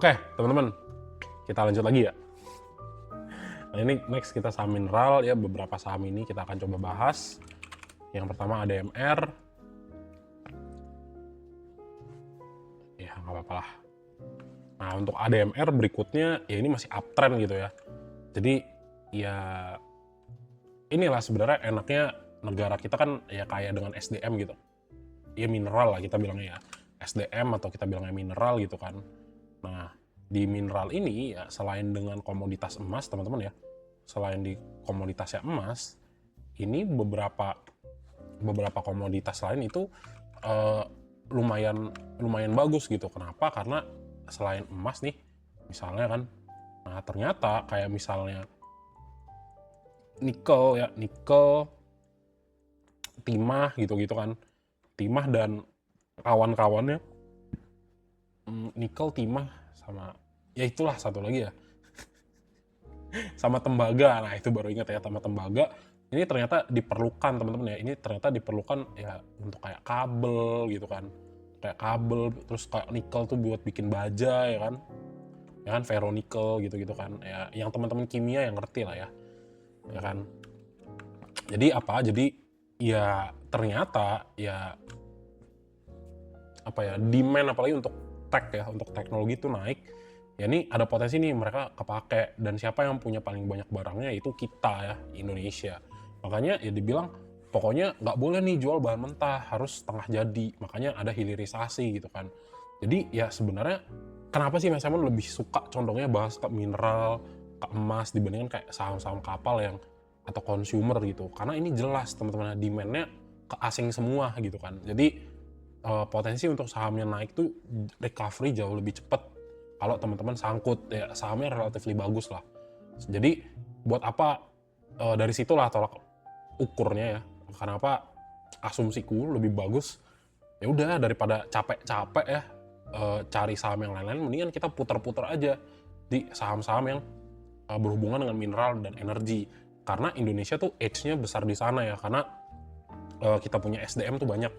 Oke, teman-teman, kita lanjut lagi ya. Nah, ini next kita saham mineral ya, beberapa saham ini kita akan coba bahas. Yang pertama ADMR. Ya, nggak apa-apa lah. Nah, untuk ADMR berikutnya, ya ini masih uptrend gitu ya. Jadi, ya inilah sebenarnya enaknya negara kita kan ya kaya dengan SDM gitu. Ya mineral lah kita bilangnya ya. SDM atau kita bilangnya mineral gitu kan. Nah, di mineral ini ya selain dengan komoditas emas teman-teman ya, selain di komoditasnya emas, ini beberapa komoditas lain itu uh, lumayan lumayan bagus gitu. Kenapa? Karena selain emas nih, misalnya kan, nah ternyata kayak misalnya nikel ya, nikel, timah gitu-gitu kan, timah dan kawan-kawannya, nikel, timah sama ya itulah satu lagi ya, sama tembaga. Nah itu baru ingat ya, sama tembaga ini ternyata diperlukan teman-teman ya, ini ternyata diperlukan ya untuk kayak kabel gitu kan, kayak kabel, terus kayak nikel tuh buat bikin baja ya kan ferronikel gitu-gitu kan ya, yang teman-teman kimia yang ngerti lah ya kan. Jadi apa, jadi ya ternyata ya apa ya, demand apalagi untuk tech ya, untuk teknologi itu naik ya, ini ada potensi nih mereka kepake. Dan siapa yang punya paling banyak barangnya, itu kita ya, Indonesia. Makanya ya dibilang pokoknya nggak boleh nih jual bahan mentah, harus setengah jadi. Makanya ada hilirisasi gitu kan. Jadi ya sebenarnya kenapa sih Mas Simon lebih suka condongnya bahas ke mineral, ke emas dibandingkan kayak saham-saham kapal yang atau consumer gitu? Karena ini jelas teman-teman, demand-nya ke asing semua gitu kan. Jadi potensi untuk sahamnya naik tuh recovery jauh lebih cepat kalau teman-teman sangkut ya, sahamnya relatively bagus lah. Jadi buat apa, dari situlah tolak ukurnya ya. Kenapa asumsiku lebih bagus, ya udah daripada capek-capek ya cari saham yang lain-lain, mendingan kita putar-putar aja di saham-saham yang berhubungan dengan mineral dan energi. Karena Indonesia tuh edge-nya besar di sana ya, karena kita punya SDM tuh banyak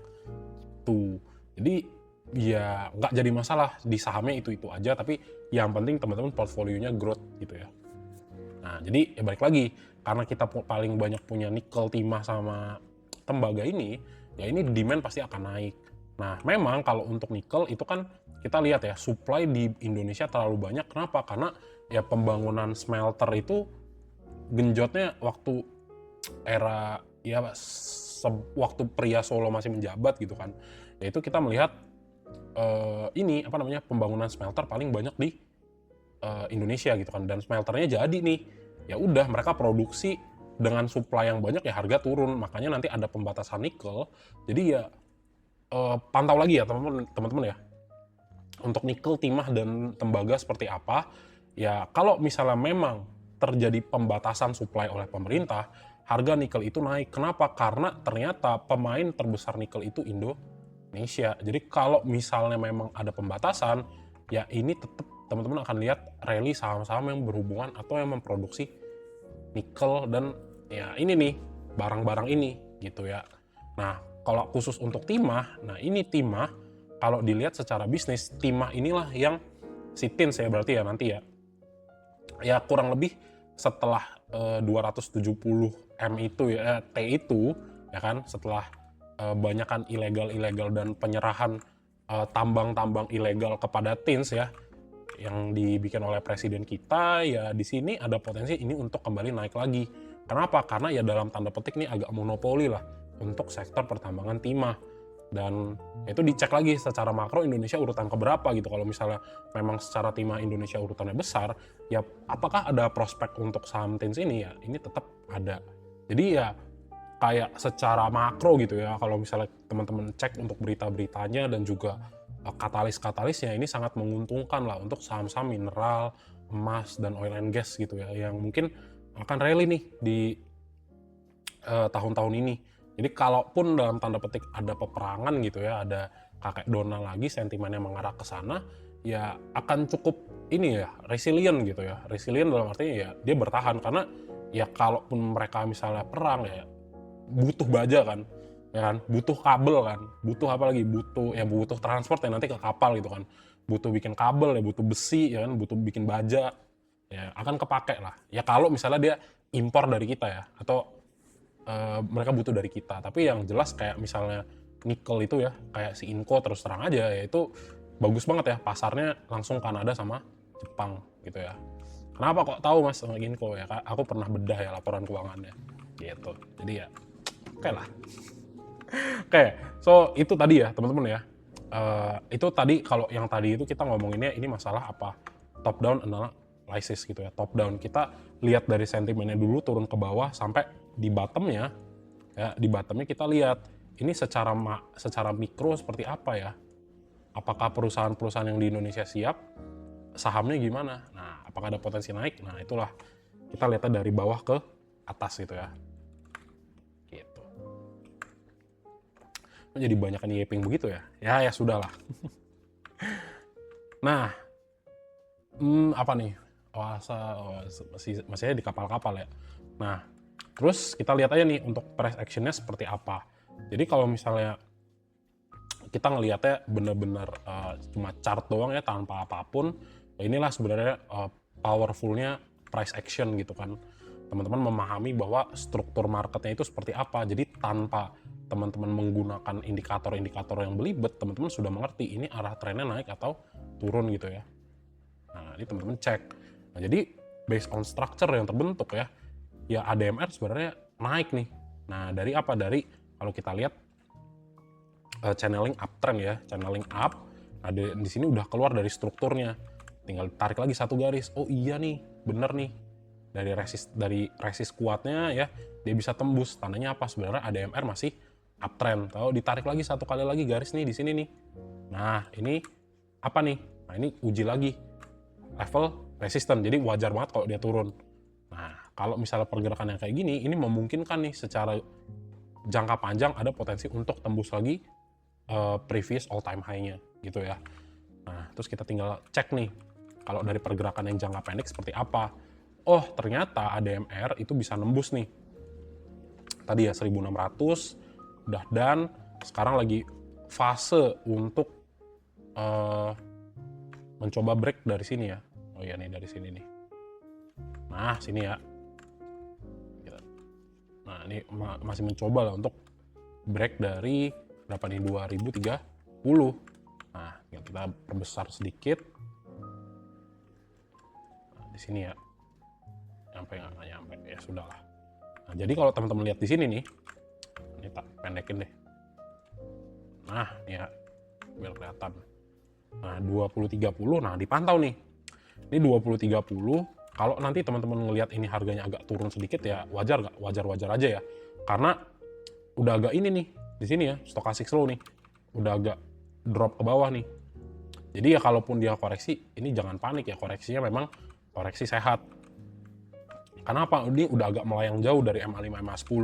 tuh. Jadi ya nggak jadi masalah di sahamnya itu aja, tapi yang penting teman-teman portfolionya growth gitu ya. Nah jadi ya balik lagi, karena kita paling banyak punya nikel, timah sama tembaga ini, ya ini demand pasti akan naik. Nah memang kalau untuk nikel itu kan kita lihat ya, supply di Indonesia terlalu banyak. Kenapa? Karena ya pembangunan smelter itu genjotnya waktu era ya waktu pria Solo masih menjabat gitu kan. Ya itu kita melihat ini apa namanya, pembangunan smelter paling banyak di Indonesia gitu kan, dan smelternya jadi nih. Ya udah mereka produksi dengan supply yang banyak ya harga turun, makanya nanti ada pembatasan nikel. Jadi ya pantau lagi ya teman-teman ya, untuk nikel, timah dan tembaga seperti apa. Ya kalau misalnya memang terjadi pembatasan supply oleh pemerintah, harga nikel itu naik. Kenapa? Karena ternyata pemain terbesar nikel itu Indonesia. Jadi kalau misalnya memang ada pembatasan, ya ini tetap teman-teman akan lihat rally saham-saham yang berhubungan atau yang memproduksi nikel dan ya ini nih, barang-barang ini gitu ya. Nah kalau khusus untuk timah, nah ini timah kalau dilihat secara bisnis, timah inilah yang si tins ya berarti ya nanti ya kurang lebih setelah 270 M itu ya, T itu ya kan, setelah banyakan ilegal dan penyerahan tambang-tambang ilegal kepada tins ya yang dibikin oleh presiden kita, ya di sini ada potensi ini untuk kembali naik lagi. Kenapa? Karena ya dalam tanda petik nih agak monopoli lah untuk sektor pertambangan timah. Dan itu dicek lagi secara makro Indonesia urutan keberapa gitu. Kalau misalnya memang secara timah Indonesia urutannya besar, ya apakah ada prospek untuk saham tins ini? Ya ini tetap ada. Jadi ya kayak secara makro gitu ya, kalau misalnya teman-teman cek untuk berita-beritanya dan juga katalis-katalisnya, ini sangat menguntungkan lah untuk saham-saham mineral, emas, dan oil and gas gitu ya, yang mungkin akan rally nih di tahun-tahun ini. Jadi kalaupun dalam tanda petik ada peperangan gitu ya, ada kakek Donald lagi, sentimennya mengarah ke sana, ya akan cukup ini ya, resilient gitu ya. Resilient dalam artinya ya dia bertahan, karena ya kalaupun mereka misalnya perang ya butuh baja kan, ya kan, butuh kabel kan, butuh apa lagi, butuh transport ya nanti ke kapal gitu kan. butuh bikin kabel ya, butuh besi ya kan, butuh bikin baja, ya akan kepake lah. Ya kalau misalnya dia impor dari kita ya, atau mereka butuh dari kita. Tapi yang jelas kayak misalnya nikel itu ya, kayak si Inco terus terang aja ya itu bagus banget ya, pasarnya langsung Kanada sama Jepang gitu ya. Kenapa kok tahu Mas sama Inco ya? Aku pernah bedah ya laporan keuangannya gitu. Jadi ya oke lah. Oke, so itu tadi ya teman-teman ya. Itu tadi kalau yang tadi itu kita ngomonginnya ini masalah apa? Top down analysis gitu ya. Top down kita lihat dari sentimennya dulu turun ke bawah sampai di bottomnya ya, di bottomnya kita lihat ini secara mikro seperti apa ya? Apakah perusahaan-perusahaan yang di Indonesia siap? Sahamnya gimana? Nah, apakah ada potensi naik? Nah, itulah kita lihatnya dari bawah ke atas gitu ya. Gitu. Jadi banyakan yeping begitu ya? Ya sudahlah. Nah, apa nih? Masih di kapal-kapal ya. Nah, terus kita lihat aja nih untuk price actionnya seperti apa. Jadi kalau misalnya kita ngelihatnya bener-bener cuma chart doang ya tanpa apapun, ya inilah sebenarnya powerfulnya price action gitu kan. Teman-teman memahami bahwa struktur marketnya itu seperti apa. Jadi tanpa teman-teman menggunakan indikator-indikator yang belibet, teman-teman sudah mengerti ini arah trennya naik atau turun gitu ya. Nah, ini teman-teman cek. Nah, jadi based on structure yang terbentuk ya ADMR sebenarnya naik nih. Nah, dari apa? Dari kalau kita lihat channeling uptrend ya, channeling up. Nah, di sini udah keluar dari strukturnya. Tinggal tarik lagi satu garis. Oh iya nih, bener nih. Dari resist kuatnya ya, dia bisa tembus. Tandanya apa? Sebenarnya ADMR masih uptrend. Kalau ditarik lagi satu kali lagi garis nih di sini nih. Nah, ini apa nih? Nah, ini uji lagi level resisten. Jadi wajar banget kalau dia turun. Nah, kalau misalnya pergerakan yang kayak gini, ini memungkinkan nih secara jangka panjang ada potensi untuk tembus lagi previous all time high-nya gitu ya. Nah, terus kita tinggal cek nih kalau dari pergerakan yang jangka pendek seperti apa. Oh, ternyata ADMR itu bisa nembus nih. Tadi ya 1600 udah done, sekarang lagi fase untuk mencoba break dari sini ya. Oh iya nih dari sini nih. Nah, sini ya. Nah, ini masih mencoba lah untuk break dari berapa nih 2030. Nah, kita perbesar sedikit. Nah, di sini ya. Nyampe nggak nyampe ya sudahlah. Nah, jadi kalau teman-teman lihat di sini nih, ini tak pendekin deh. Nah, ya biar kelihatan. Nah, 2030 nah dipantau nih. Ini 2030 kalau nanti teman-teman ngelihat ini harganya agak turun sedikit ya wajar nggak? Wajar-wajar aja ya. Karena udah agak ini nih di sini ya, stochastic slow nih. Udah agak drop ke bawah nih. Jadi ya kalaupun dia koreksi, ini jangan panik ya, koreksinya memang koreksi sehat. Kenapa? Ini udah agak melayang jauh dari MA5, MA10.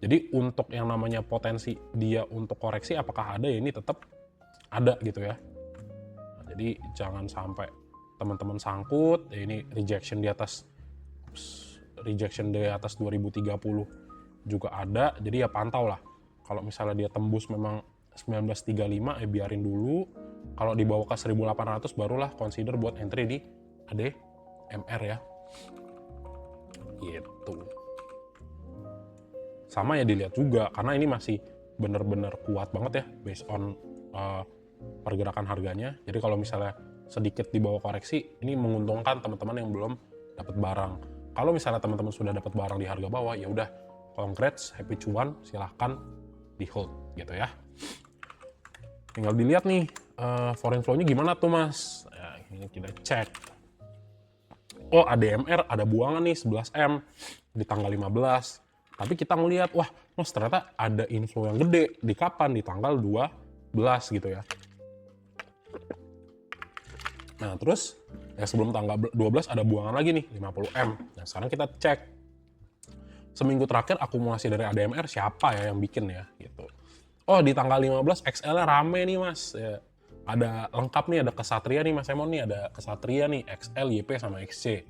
Jadi untuk yang namanya potensi dia untuk koreksi apakah ada ya ini tetap ada gitu ya. Nah, jadi jangan sampai teman-teman sangkut, ya ini rejection di atas 2030 juga ada. Jadi ya pantau lah. Kalau misalnya dia tembus memang 1935 ya biarin dulu. Kalau dibawa ke 1800 barulah consider buat entry di ADMR ya. Gitu. Sama ya dilihat juga karena ini masih bener-bener kuat banget ya based on pergerakan harganya. Jadi kalau misalnya sedikit di bawah koreksi, ini menguntungkan teman-teman yang belum dapat barang. Kalau misalnya teman-teman sudah dapat barang di harga bawah, ya udah congrats, happy cuan, silahkan di hold gitu ya. Tinggal dilihat nih foreign flow-nya gimana tuh Mas. Ya, ini kita cek. Oh ADMR ada buangan nih 11M di tanggal 15. Tapi kita ngelihat, wah Mas ternyata ada inflow yang gede. Di kapan? Di tanggal 12 gitu ya. Nah terus ya sebelum tanggal 12 ada buangan lagi nih 50M. Nah sekarang kita cek seminggu terakhir akumulasi dari ADMR siapa ya yang bikin ya gitu. Oh di tanggal 15 XL-nya rame nih Mas ya. Ada lengkap nih, ada Kesatria nih Mas Emon nih, ada Kesatria nih, XL, YP sama XC.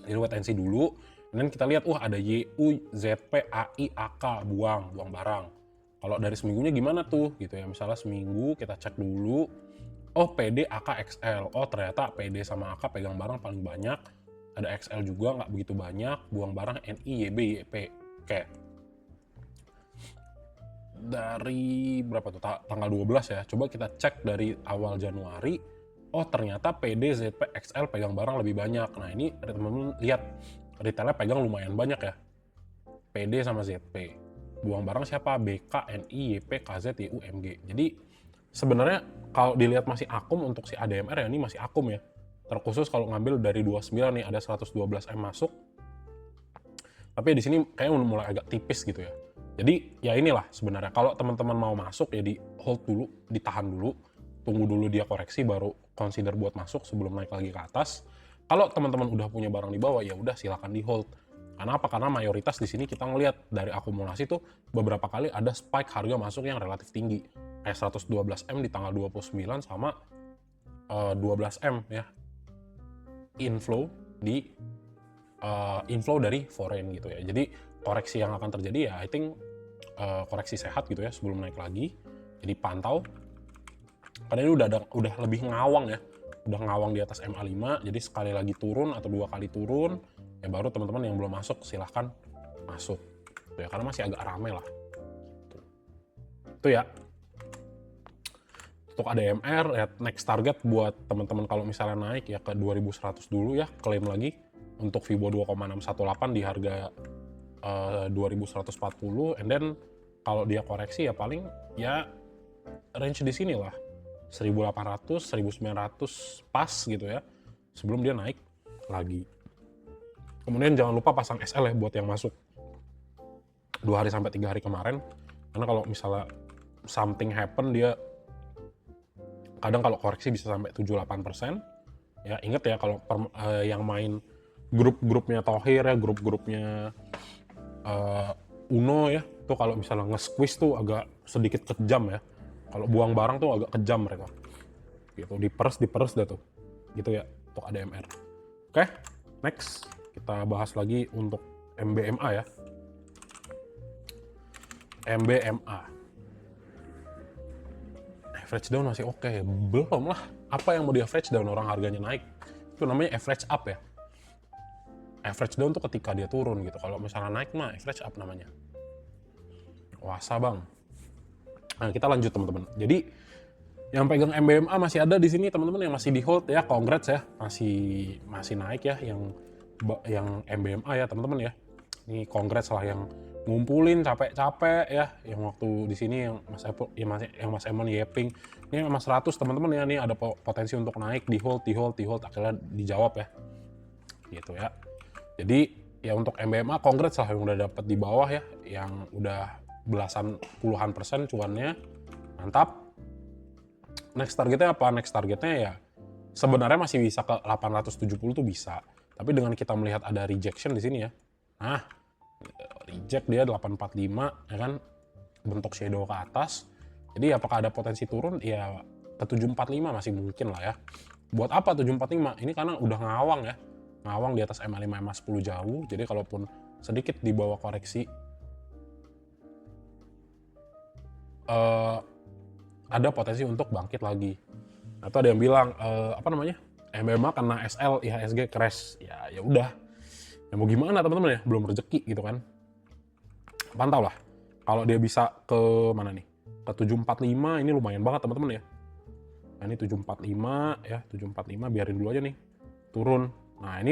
Jadi wait and see dulu, dan kita lihat ada YU, ZP, AI, AK, buang barang. Kalau dari seminggunya gimana tuh gitu ya, misalnya seminggu kita cek dulu Oh PD, AK, XL. Oh ternyata PD sama AK pegang barang paling banyak. Ada XL juga nggak begitu banyak. Buang barang NI, YB, YP. Oke. Dari berapa tuh? Tanggal 12 ya. Coba kita cek dari awal Januari. Oh ternyata PD, ZP, XL pegang barang lebih banyak. Nah ini teman-teman lihat retailnya pegang lumayan banyak ya. PD sama ZP. Buang barang siapa? BK, NI, YP, KZ, YU, MG. Jadi sebenarnya kalau dilihat masih akum untuk si ADMR ya, ini masih akum ya. Terkhusus kalau ngambil dari 29 nih ada 112 M masuk. Tapi di sini kayaknya udah mulai agak tipis gitu ya. Jadi ya inilah sebenarnya kalau teman-teman mau masuk ya di hold dulu, ditahan dulu, tunggu dulu dia koreksi baru consider buat masuk sebelum naik lagi ke atas. Kalau teman-teman udah punya barang di bawah ya udah silakan di hold. Karena apa? Karena mayoritas di sini kita ngelihat dari akumulasi tuh beberapa kali ada spike harga masuk yang relatif tinggi. Kayak 112M di tanggal 29 sama 12M ya. Inflow dari foreign gitu ya. Jadi koreksi yang akan terjadi ya I think koreksi sehat gitu ya sebelum naik lagi. Jadi pantau. Karena ini udah lebih ngawang ya. Udah ngawang di atas MA5, jadi sekali lagi turun atau 2 kali turun, ya baru teman-teman yang belum masuk silahkan masuk. Ya, karena masih agak rame lah. Itu ya. Untuk ADMR, ya next target buat teman-teman kalau misalnya naik ya ke 2100 dulu ya, klaim lagi. Untuk Vibo 2,618 di harga 2140, and then kalau dia koreksi ya paling ya range di sini lah. 1800, 1900 pas gitu ya, sebelum dia naik lagi. Kemudian jangan lupa pasang SL ya buat yang masuk 2 hari sampai 3 hari kemarin, karena kalau misalnya something happen dia kadang kalau koreksi bisa sampai 7-8%. Ya inget ya kalau yang main grup-grupnya Thohir ya, grup-grupnya Uno ya, tuh kalau misalnya nge-squeeze tuh agak sedikit kejam ya. Kalau buang barang tuh agak kejam mereka. Gitu, diperes dah tuh. Gitu ya, untuk ADMR. Oke, next. Kita bahas lagi untuk MBMA ya. MBMA. Average down masih oke. Belum lah. Apa yang mau di average down orang harganya naik? Itu namanya average up ya. Average down tuh ketika dia turun gitu. Kalau misalnya naik mah average up namanya. Wasa bang. Nah, kita lanjut teman-teman. Jadi yang pegang MBMA masih ada di sini teman-teman yang masih di hold ya, congrats ya, masih naik ya yang MBMA ya teman-teman ya. Ini congrats lah yang ngumpulin capek-capek ya, yang waktu di sini yang Mas Emon Yeping. Ini Mas 100 teman-teman ya, nih ada potensi untuk naik di hold akhirnya dijawab ya. Gitu ya. Jadi ya untuk MBMA congrats lah yang udah dapat di bawah ya, yang udah puluhan persen cuannya, mantap. Next targetnya apa? Next targetnya ya sebenarnya masih bisa ke 870 tuh bisa, tapi dengan kita melihat ada rejection di sini ya, nah reject dia 845 ya kan, bentuk shadow ke atas. Jadi apakah ada potensi turun? Ya ke 745 masih mungkin lah ya. Buat apa 745? Ini karena udah ngawang ya, ngawang di atas MA5 MA10 jauh, jadi kalaupun sedikit di bawah koreksi ada potensi untuk bangkit lagi. Atau ada yang bilang MBMA kena SL IHSG crash. Ya udah. Ya mau gimana teman-teman ya, belum rezeki gitu kan. Pantau lah. Kalau dia bisa ke mana nih? Ke 745 ini lumayan banget teman-teman ya. Nah, ini 745 ya, 745 biarin dulu aja nih. Turun. Nah,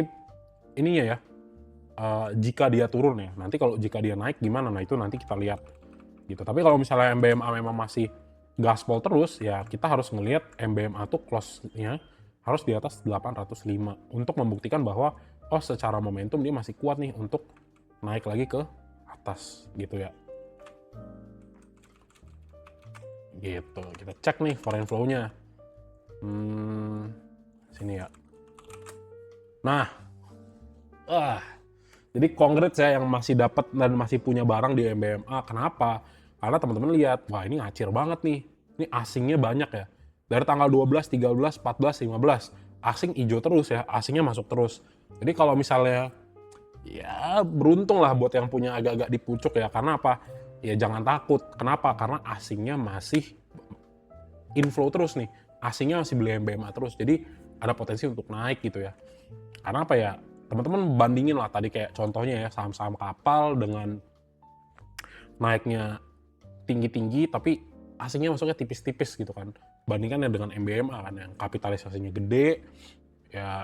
ininya ya. Jika dia turun ya. Nanti kalau jika dia naik gimana? Nah, itu nanti kita lihat. Gitu. Tapi kalau misalnya MBMA memang masih gaspol terus, ya kita harus ngelihat MBMA tuh close-nya harus di atas 805 untuk membuktikan bahwa secara momentum dia masih kuat nih untuk naik lagi ke atas gitu ya. Gitu, kita cek nih foreign flow-nya. Sini ya. Nah, jadi congrats ya yang masih dapat dan masih punya barang di MBMA. Kenapa? Karena teman-teman lihat, wah ini ngacir banget nih. Ini asingnya banyak ya. Dari tanggal 12, 13, 14, 15. Asing hijau terus ya, asingnya masuk terus. Jadi kalau misalnya, ya beruntung lah buat yang punya agak-agak di pucuk ya. Karena apa? Ya jangan takut. Kenapa? Karena asingnya masih inflow terus nih. asingnya masih beli MBMA terus. Jadi ada potensi untuk naik gitu ya. Karena apa ya? Teman-teman bandingin lah tadi kayak contohnya ya saham-saham kapal dengan naiknya tinggi-tinggi tapi asingnya masuknya tipis-tipis gitu kan. Bandingkan ya dengan MBMA kan yang kapitalisasinya gede, ya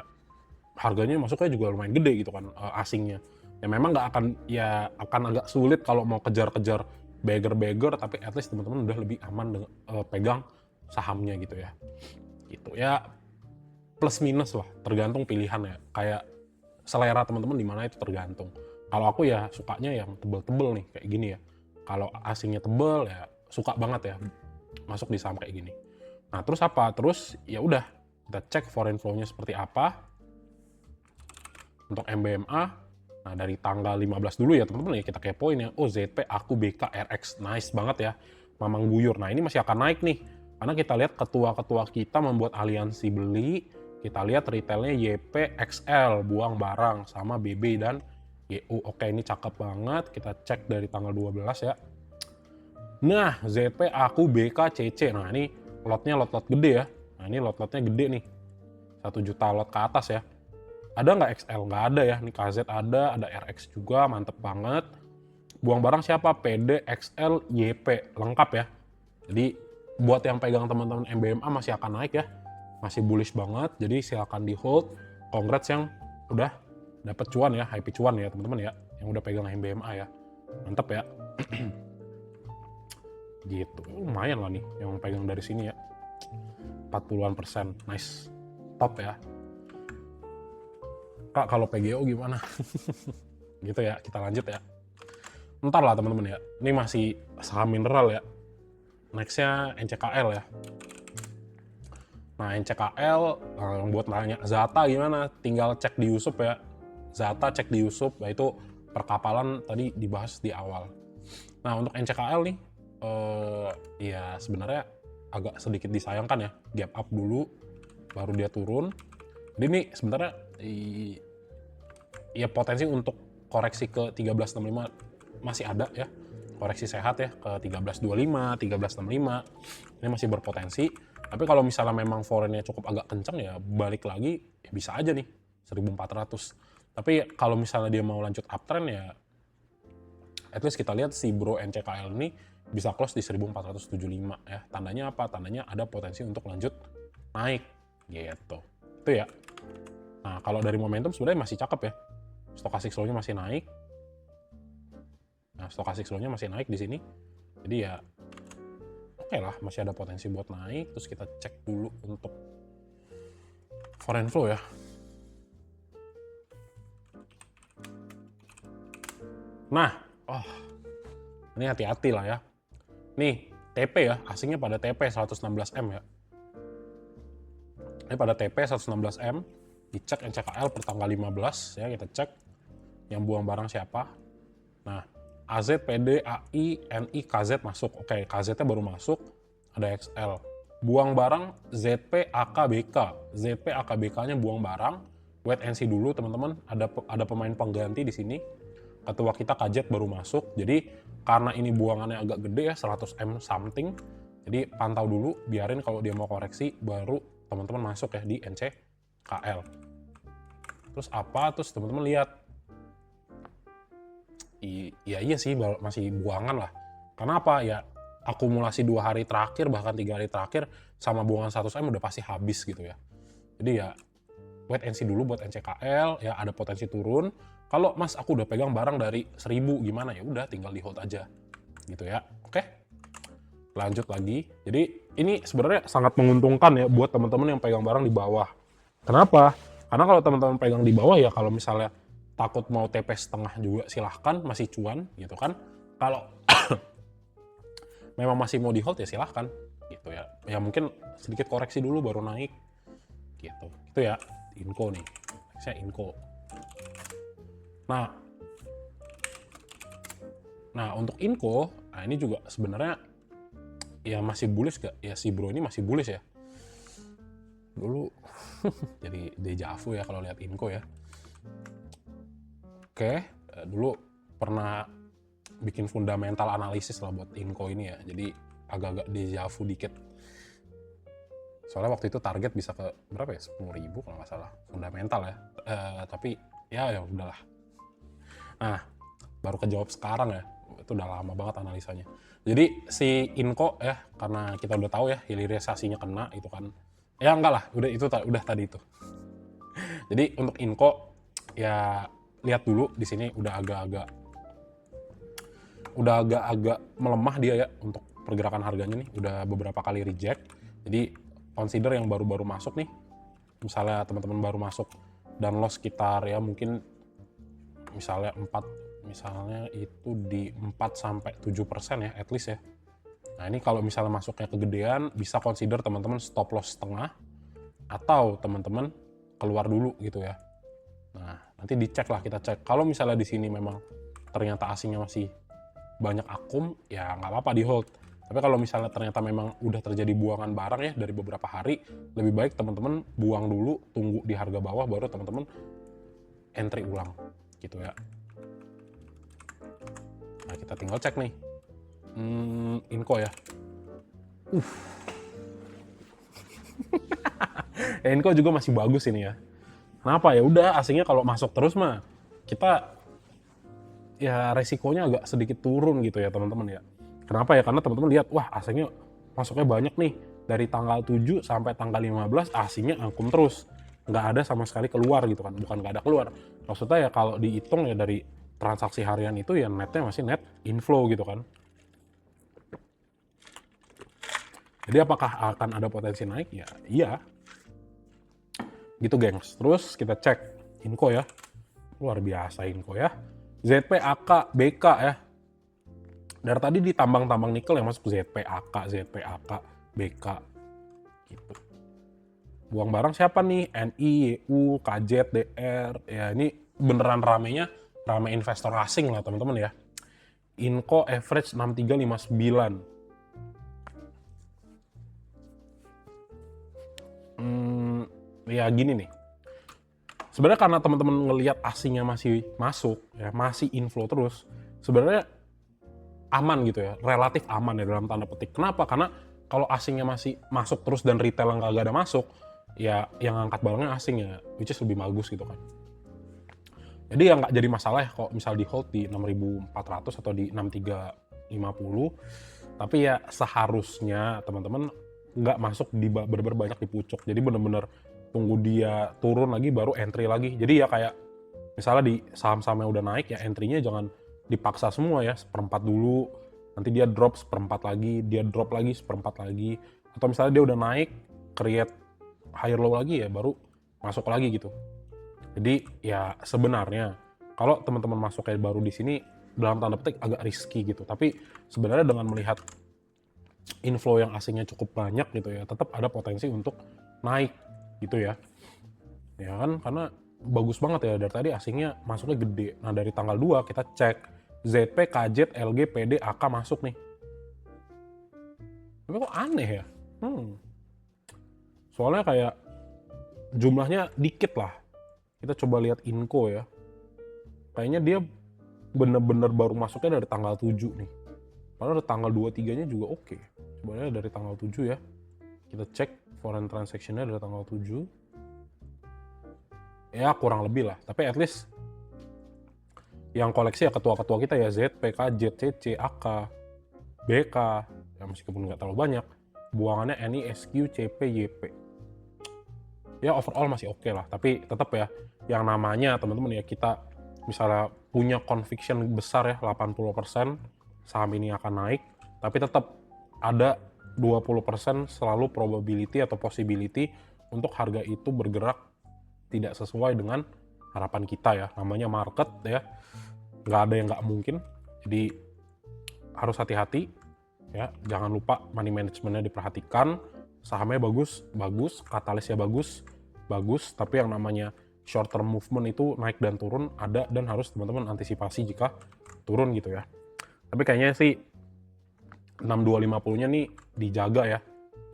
harganya masuknya juga lumayan gede gitu kan asingnya. Ya memang nggak akan, ya akan agak sulit kalau mau kejar-kejar beggar, tapi at least teman-teman udah lebih aman dengan pegang sahamnya gitu ya. Gitu ya, plus minus lah, tergantung pilihan ya. Kayak selera teman-teman di mana itu tergantung. Kalau aku ya sukanya yang tebel-tebel nih kayak gini ya. Kalau asingnya tebel ya suka banget ya masuk di saham kayak gini. Nah terus apa? Terus ya udah kita cek foreign flow-nya seperti apa untuk MBMA. Nah dari tanggal 15 dulu ya teman-teman ya kita kepoin ya. Oh ZP, aku BK, RX, nice banget ya. Mamang Buyur. Nah ini masih akan naik nih. Karena kita lihat ketua-ketua kita membuat aliansi beli. Kita lihat retailnya YP, XL, buang barang sama BB dan YU. Oke ini cakep banget. Kita cek dari tanggal 12 ya. Nah ZP, aku BK, CC. Nah ini lotnya lot-lot gede ya. Nah ini lot-lotnya gede nih. 1 juta lot ke atas ya. Ada nggak XL? Nggak ada ya. Ini KZ ada RX juga, mantep banget. Buang barang siapa? PD, XL, YP, lengkap ya. Jadi buat yang pegang teman-teman MBMA masih akan naik ya. Masih bullish banget, jadi silakan di hold. Congrats yang udah dapat cuan ya, happy cuan ya teman-teman ya. Yang udah pegang MBMA ya. Mantep ya. Gitu, lumayan lah nih yang pegang dari sini ya. 40-an%, nice. Top ya. Kak, kalau PGO gimana? Gitu ya, kita lanjut ya. Ntar lah teman-teman ya. Ini masih saham mineral ya. Nextnya NCKL ya. Nah NCKL, buat nanya Zata gimana? Tinggal cek di YouTube ya. Zata cek di YouTube, yaitu perkapalan tadi dibahas di awal. Nah untuk NCKL nih, ya sebenarnya agak sedikit disayangkan ya. Gap up dulu, baru dia turun. Jadi ini sebenarnya ya potensi untuk koreksi ke 1365 masih ada ya, koreksi sehat ya ke 1325, 1365 ini masih berpotensi. Tapi kalau misalnya memang foreignnya cukup agak kencang ya balik lagi ya bisa aja nih 1400. Tapi kalau misalnya dia mau lanjut uptrend ya at least kita lihat si bro NCKL ini bisa close di 1475 ya. Tandanya apa? Tandanya ada potensi untuk lanjut naik gitu. Itu ya. Nah, kalau dari momentum sebenarnya masih cakep ya. Stochastic slow-nya masih naik. Nah, stochastic slow-nya masih naik di sini. Jadi ya oke lah, masih ada potensi buat naik. Terus kita cek dulu untuk foreign flow ya. Nah, ini hati-hati lah ya. Nih, TP ya, asingnya pada TP 116M ya. Ini pada TP 116M, dicek NCKL per tanggal 15 ya, kita cek yang buang barang siapa. Nah, AZ, PD, AI, NI, KZ masuk. Oke, KZ-nya baru masuk, ada XL. Buang barang ZP, AK, BK. ZP, AK, BK-nya buang barang. Wait and see dulu teman-teman, ada pemain pengganti di sini. Ketua kita KZ baru masuk, jadi karena ini buangannya agak gede ya, 100M something. Jadi pantau dulu, biarin kalau dia mau koreksi, baru teman-teman masuk ya di NCKL. Terus apa? Terus teman-teman lihat. Iya sih masih buangan lah. Karena apa? Ya akumulasi 2 hari terakhir bahkan 3 hari terakhir sama buangan 100M udah pasti habis gitu ya. Jadi ya wait and see dulu buat NCKL ya, ada potensi turun. Kalau Mas aku udah pegang barang dari 1000 gimana ya udah tinggal di hold aja. Gitu ya. Oke. Lanjut lagi. Jadi ini sebenarnya sangat menguntungkan ya buat teman-teman yang pegang barang di bawah. Kenapa? Karena kalau teman-teman pegang di bawah ya kalau misalnya takut mau TP setengah juga silahkan, masih cuan gitu kan. Kalau memang masih mau di hold ya silahkan gitu ya. Ya mungkin sedikit koreksi dulu baru naik gitu. Itu ya Inco nih. Saya Inco. Nah untuk Inco, nah ini juga sebenarnya ya masih bullish gak? Ya si bro ini masih bullish ya. Dulu jadi deja vu ya kalau lihat Inco ya. Oke, dulu pernah bikin fundamental analisis lah buat Inco ini ya. Jadi agak-agak deja vu dikit. Soalnya waktu itu target bisa ke berapa ya? 10.000 kalau nggak salah. Fundamental ya. Tapi ya udahlah. Nah, baru kejawab sekarang ya. Itu udah lama banget analisanya. Jadi si Inco ya, karena kita udah tahu ya hilirisasinya kena itu kan. Ya enggak lah, udah tadi itu. Jadi untuk Inco ya lihat dulu di sini udah agak-agak melemah dia ya untuk pergerakan harganya nih, udah beberapa kali reject. Jadi consider yang baru-baru masuk nih, misalnya teman-teman baru masuk dan loss sekitar ya mungkin misalnya itu di 4-7% ya at least ya. Nah ini kalau misalnya masuknya kegedean, bisa consider teman-teman stop loss setengah atau teman-teman keluar dulu gitu ya. Nah nanti dicek lah, kita cek kalau misalnya di sini memang ternyata asingnya masih banyak akum, ya nggak apa-apa di hold. Tapi kalau misalnya ternyata memang udah terjadi buangan barang ya dari beberapa hari, lebih baik teman-teman buang dulu, tunggu di harga bawah, baru teman-teman entry ulang gitu ya. Nah kita tinggal cek nih, Inco ya. Ya Inco juga masih bagus ini ya. Kenapa ya? Udah asingnya kalau masuk terus mah kita ya resikonya agak sedikit turun gitu ya teman-teman ya. Kenapa ya? Karena teman-teman lihat, wah asingnya masuknya banyak nih. Dari tanggal 7 sampai tanggal 15 asingnya angkum terus. Nggak ada sama sekali keluar gitu kan. Bukan nggak ada keluar. Maksudnya ya kalau dihitung ya dari transaksi harian itu ya netnya masih net inflow gitu kan. Jadi apakah akan ada potensi naik? Ya iya. Gitu gengs. Terus kita cek Inco ya. Luar biasa Inco ya. ZP, AK, BK ya. Dari tadi di tambang-tambang nikel yang masuk ZP, AK, BK gitu. Buang barang siapa nih? NI, YU, KJ, DR. Ya ini beneran rame investor asing lah teman-teman ya. Inco average 6359. Ya gini nih. Sebenarnya karena teman-teman ngelihat asingnya masih masuk ya, masih inflow terus, sebenarnya aman gitu ya, relatif aman ya dalam tanda petik. Kenapa? Karena kalau asingnya masih masuk terus dan retail yang kagak ada masuk, ya yang angkat barangnya asing ya, which is lebih bagus gitu kan. Jadi ya nggak jadi masalah ya kalau misal di hold di 6.400 atau di 6.350, tapi ya seharusnya teman-teman nggak masuk di bener-bener banyak di pucuk. Jadi bener-bener tunggu dia turun lagi baru entry lagi. Jadi ya kayak misalnya di saham-saham yang udah naik ya entry-nya jangan dipaksa semua ya, seperempat dulu, nanti dia drop seperempat lagi, dia drop lagi seperempat lagi, atau misalnya dia udah naik, create higher low lagi ya baru masuk lagi gitu. Jadi ya sebenarnya kalau teman-teman masuk kayak baru di sini dalam tanda petik agak risky gitu, tapi sebenarnya dengan melihat inflow yang asingnya cukup banyak gitu ya, tetap ada potensi untuk naik gitu ya. Ya kan karena bagus banget ya dari tadi asingnya masuknya gede. Nah dari tanggal 2 kita cek ZP, KJ, LG, PD, AK masuk nih. Tapi kok aneh ya? Soalnya kayak jumlahnya dikit lah. Kita coba lihat Inco ya. Kayaknya dia bener-bener baru masuknya dari tanggal 7 nih. Padahal tanggal 23-nya juga oke. Coba lihat dari tanggal 7 ya. Kita cek foreign transaction-nya dari tanggal 7. Ya kurang lebih lah, tapi at least yang koleksi ya ketua-ketua kita ya ZP, KJ, CC, AK, BK, ya meskipun nggak terlalu banyak, buangannya NI, SQ, CP, YP. Ya overall masih oke lah, tapi tetap ya yang namanya teman-teman ya kita misalnya punya conviction besar ya 80% saham ini akan naik, tapi tetap ada 20% selalu probability atau possibility untuk harga itu bergerak tidak sesuai dengan harapan kita ya, namanya market ya, nggak ada yang nggak mungkin, jadi harus hati-hati ya, jangan lupa money managementnya diperhatikan, sahamnya bagus, katalisnya bagus, tapi yang namanya short term movement itu naik dan turun ada dan harus teman-teman antisipasi jika turun gitu ya. Tapi kayaknya sih 6250-nya nih dijaga ya,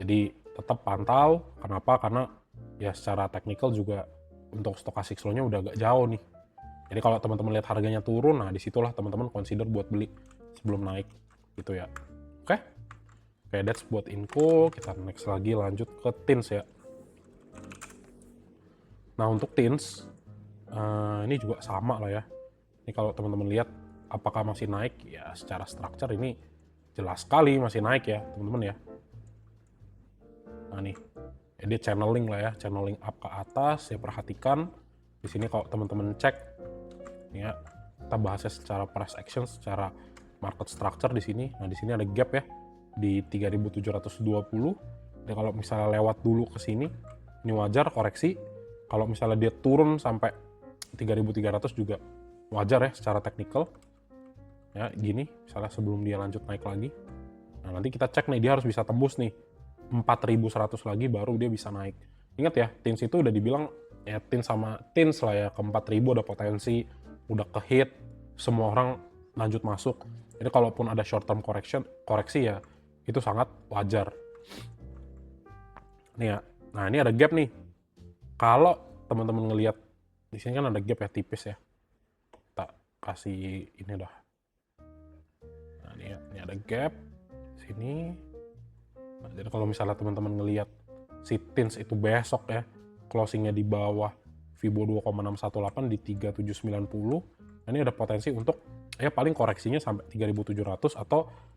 jadi tetap pantau. Kenapa? Karena ya secara teknikal juga untuk stochastic slow-nya udah agak jauh nih. Jadi kalau teman-teman lihat harganya turun, nah disitulah teman-teman consider buat beli sebelum naik gitu ya. Oke, Oke, that's buat info. Kita next lagi lanjut ke Teens ya. Nah, untuk Teens ini juga sama lah ya. Ini kalau teman-teman lihat apakah masih naik, ya secara structure ini jelas sekali masih naik ya teman-teman ya. Nah nih, ya dia channeling lah ya, channeling up ke atas. Ya perhatikan di sini kalau teman-teman cek, ya kita bahasnya secara price action, secara market structure di sini. Nah di sini ada gap ya di 3.720. Dan kalau misalnya lewat dulu ke sini, ini wajar koreksi. Kalau misalnya dia turun sampai 3.300 juga wajar ya secara teknikal. Ya gini, misalnya sebelum dia lanjut naik lagi. Nah nanti kita cek nih, dia harus bisa tembus nih 4.100 lagi baru dia bisa naik. Ingat ya, Teens itu udah dibilang ya Teens sama Teens lah ya, ke 4.000 udah potensi, udah ke hit, semua orang lanjut masuk. Jadi kalaupun ada short term koreksi ya itu sangat wajar. Nih ya, nah ini ada gap nih. Kalau teman-teman ngelihat di sini kan ada gap ya tipis ya. Kita kasih ini dah. Nah ini ada gap sini. Nah, jadi kalau misalnya teman-teman ngelihat si Teens itu besok ya closingnya di bawah Fibo 2,618 di 3790, ini ada potensi untuk ya paling koreksinya sampai 3.700 atau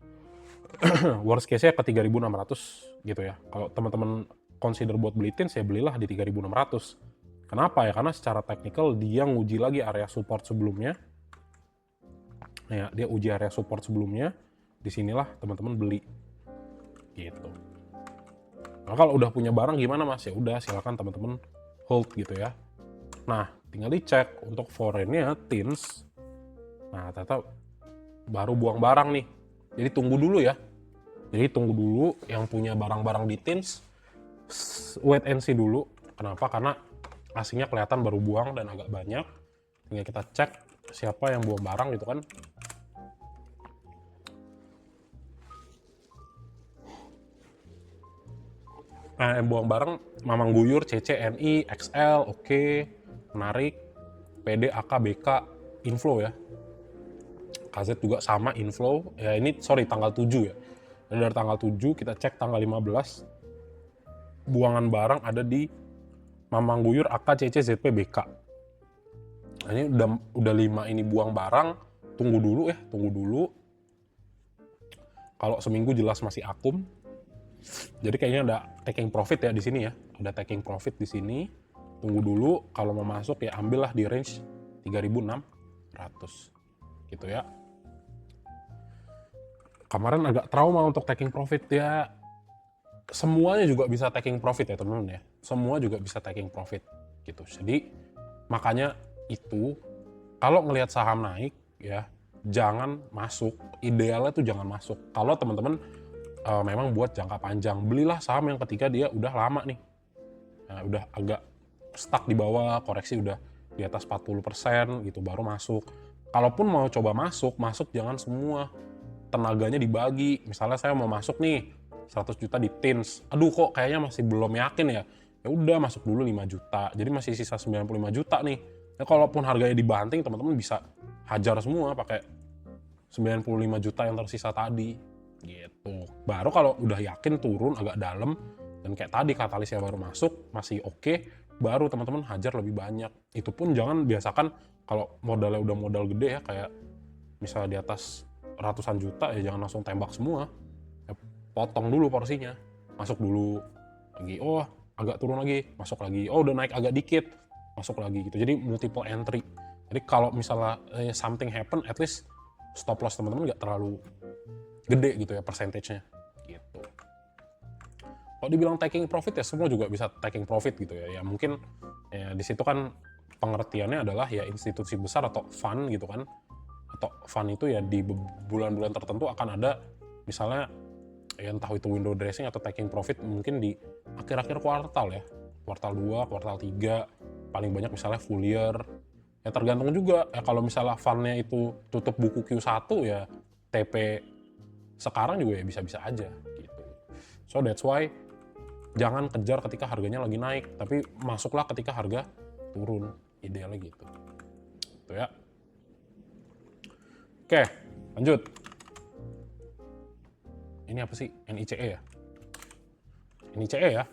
worst case-nya ke 3.600 gitu ya. Kalau teman-teman consider buat beli Teens ya belilah di 3.600. Kenapa ya? Karena secara teknikal dia nguji lagi area support sebelumnya. Nah, ya, dia uji area support sebelumnya. Disinilah teman-teman beli. Gitu. Nah, kalau udah punya barang gimana Mas? Ya udah silakan teman-teman hold gitu ya. Nah, tinggal dicek untuk foreign-nya Teens. Nah, ternyata baru buang barang nih. Jadi tunggu dulu ya. Jadi tunggu dulu yang punya barang-barang di Teens, wait and see dulu. Kenapa? Karena asingnya kelihatan baru buang dan agak banyak. Tinggal kita cek siapa yang buang barang gitu kan. Nah, yang buang barang Mamang Guyur, CCNI, XL, oke, menarik, PD, AK, BK, inflow ya. KZ juga sama inflow. Ya ini sorry tanggal 7 ya. Dari tanggal 7 kita cek tanggal 15. Buangan barang ada di Mamang Guyur, AK, CC, ZP, BK. Nah, ini udah 5 ini buang barang, tunggu dulu ya, tunggu dulu. Kalau seminggu jelas masih akum. Jadi kayaknya ada taking profit ya di sini ya. Ada taking profit di sini. Tunggu dulu, kalau mau masuk ya ambillah di range 3.600. Gitu ya. Kemarin agak trauma untuk taking profit ya. Semuanya juga bisa taking profit ya teman-teman ya. Semua juga bisa taking profit gitu. Jadi makanya itu kalau ngelihat saham naik ya jangan masuk. Idealnya tuh jangan masuk. Kalau teman-teman memang buat jangka panjang, belilah saham yang ketika dia udah lama nih. Nah, udah agak stuck di bawah, koreksi udah di atas 40% gitu baru masuk. Kalaupun mau coba masuk jangan semua. Tenaganya dibagi. Misalnya saya mau masuk nih 100 juta di Teens. Aduh kok kayaknya masih belum yakin ya. Ya udah masuk dulu 5 juta. Jadi masih sisa 95 juta nih. Ya kalaupun harganya dibanting teman-teman bisa hajar semua pakai 95 juta yang tersisa tadi. Gitu. Baru kalau udah yakin turun agak dalam dan kayak tadi katalisnya baru masuk masih oke, baru teman-teman hajar lebih banyak. Itu pun jangan biasakan kalau modalnya udah modal gede ya kayak misalnya di atas ratusan juta ya jangan langsung tembak semua. Ya, potong dulu porsinya, masuk dulu lagi, oh agak turun lagi, masuk lagi, oh udah naik agak dikit, masuk lagi gitu. Jadi multiple entry. Jadi kalau misalnya something happen, at least stop loss teman-teman nggak terlalu gede gitu ya persentasenya gitu. Kalau dibilang taking profit ya semua juga bisa taking profit gitu ya. Ya mungkin ya, di situ kan pengertiannya adalah ya institusi besar atau fund gitu kan. Atau fund itu ya di bulan-bulan tertentu akan ada misalnya ya entah itu window dressing atau taking profit mungkin di akhir-akhir kuartal ya. Kuartal 2, kuartal 3, paling banyak misalnya full year. Ya tergantung juga ya kalau misalnya fundnya itu tutup buku Q1 ya TP sekarang juga ya bisa-bisa aja gitu. So that's why jangan kejar ketika harganya lagi naik, tapi masuklah ketika harga turun, idealnya gitu. Tuh ya. Oke, lanjut. ini apa sih? NICE ya? NICE ya?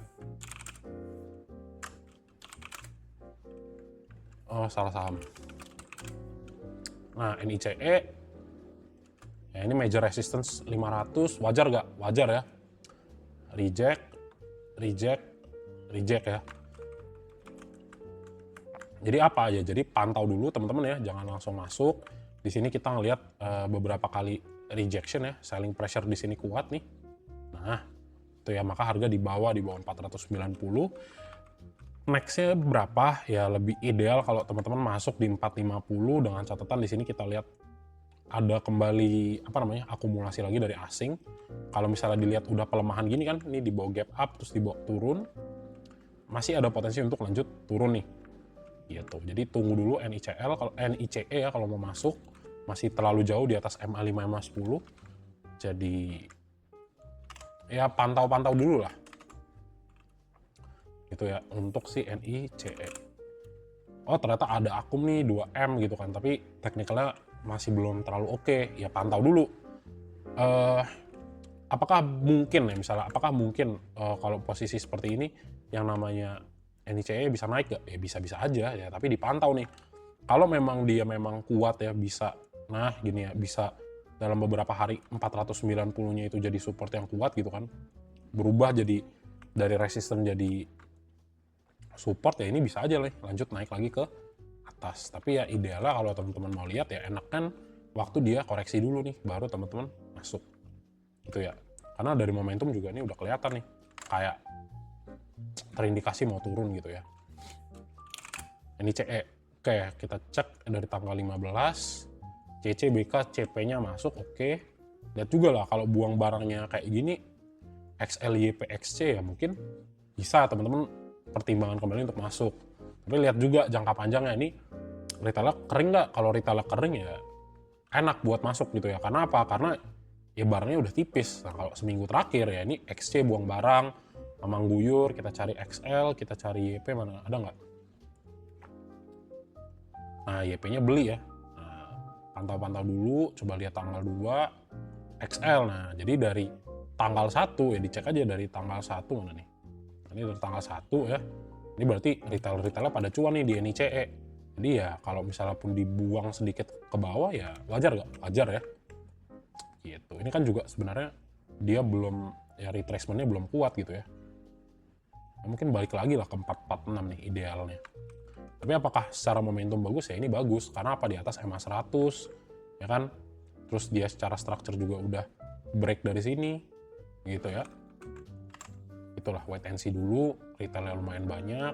Oh, salah saham. Nah, NICE, ya ini major resistance 500, wajar nggak? Wajar ya. Reject, reject, reject ya. Jadi apa aja? Jadi pantau dulu teman-teman ya, jangan langsung masuk. Di sini kita ngelihat beberapa kali rejection ya, selling pressure di sini kuat nih. Nah, itu ya, maka harga di bawah 490. Next-nya berapa? Ya lebih ideal kalau teman-teman masuk di 450 dengan catatan di sini kita lihat ada kembali akumulasi lagi dari asing. Kalau misalnya dilihat udah pelemahan gini kan, ini dibawa gap up terus dibawa turun, masih ada potensi untuk lanjut turun nih. Gitu. Jadi tunggu dulu NICL, kalau NICE ya kalau mau masuk masih terlalu jauh di atas MA5 MA10. Jadi ya pantau-pantau dulu lah. Gitu ya untuk si NICE. Oh ternyata ada akum nih 2M gitu kan, tapi teknikalnya masih belum terlalu oke. Ya pantau dulu. Apakah mungkin ya misalnya, kalau posisi seperti ini yang namanya NICE bisa naik gak? Ya bisa-bisa aja ya, tapi dipantau nih. Kalau memang dia memang kuat ya bisa, nah gini ya, bisa dalam beberapa hari 490-nya itu jadi support yang kuat gitu kan. Berubah jadi dari resisten jadi support ya, ini bisa aja lah lanjut naik lagi ke atas. Tapi ya idealnya kalau teman-teman mau lihat ya enak kan waktu dia koreksi dulu nih baru teman-teman masuk gitu ya, karena dari momentum juga ini udah kelihatan nih kayak terindikasi mau turun gitu ya. Ini CE, oke kita cek dari tanggal 15 CC BK CP nya masuk, oke. Lihat juga lah kalau buang barangnya kayak gini XLYP XC ya mungkin bisa teman-teman pertimbangan kembali untuk masuk. Tapi lihat juga jangka panjangnya, ini retailer kering nggak? Kalau retailer kering ya enak buat masuk gitu ya. Karena apa? Karena ya barangnya udah tipis. Nah kalau seminggu terakhir ya ini XC buang barang, mamang guyur, kita cari XL, kita cari YP, mana ada nggak? Nah YP-nya beli ya. Nah, pantau-pantau dulu, coba lihat tanggal 2 XL. Nah jadi dari tanggal 1 ya dicek aja dari tanggal 1 mana nih. Ini dari tanggal 1 ya. Ini berarti retailer-retailer pada cuan nih di NICE. Jadi ya kalau misalnya pun dibuang sedikit ke bawah ya wajar nggak? Wajar ya. Gitu. Ini kan juga sebenarnya dia belum, ya retracementnya belum kuat gitu ya. Ya mungkin balik lagi lah ke 446 nih idealnya. Tapi apakah secara momentum bagus? Ya ini bagus. Karena apa? Di atas MA 100 ya kan. Terus dia secara structure juga udah break dari sini gitu ya. Itulah wait and see dulu, retailnya lumayan banyak.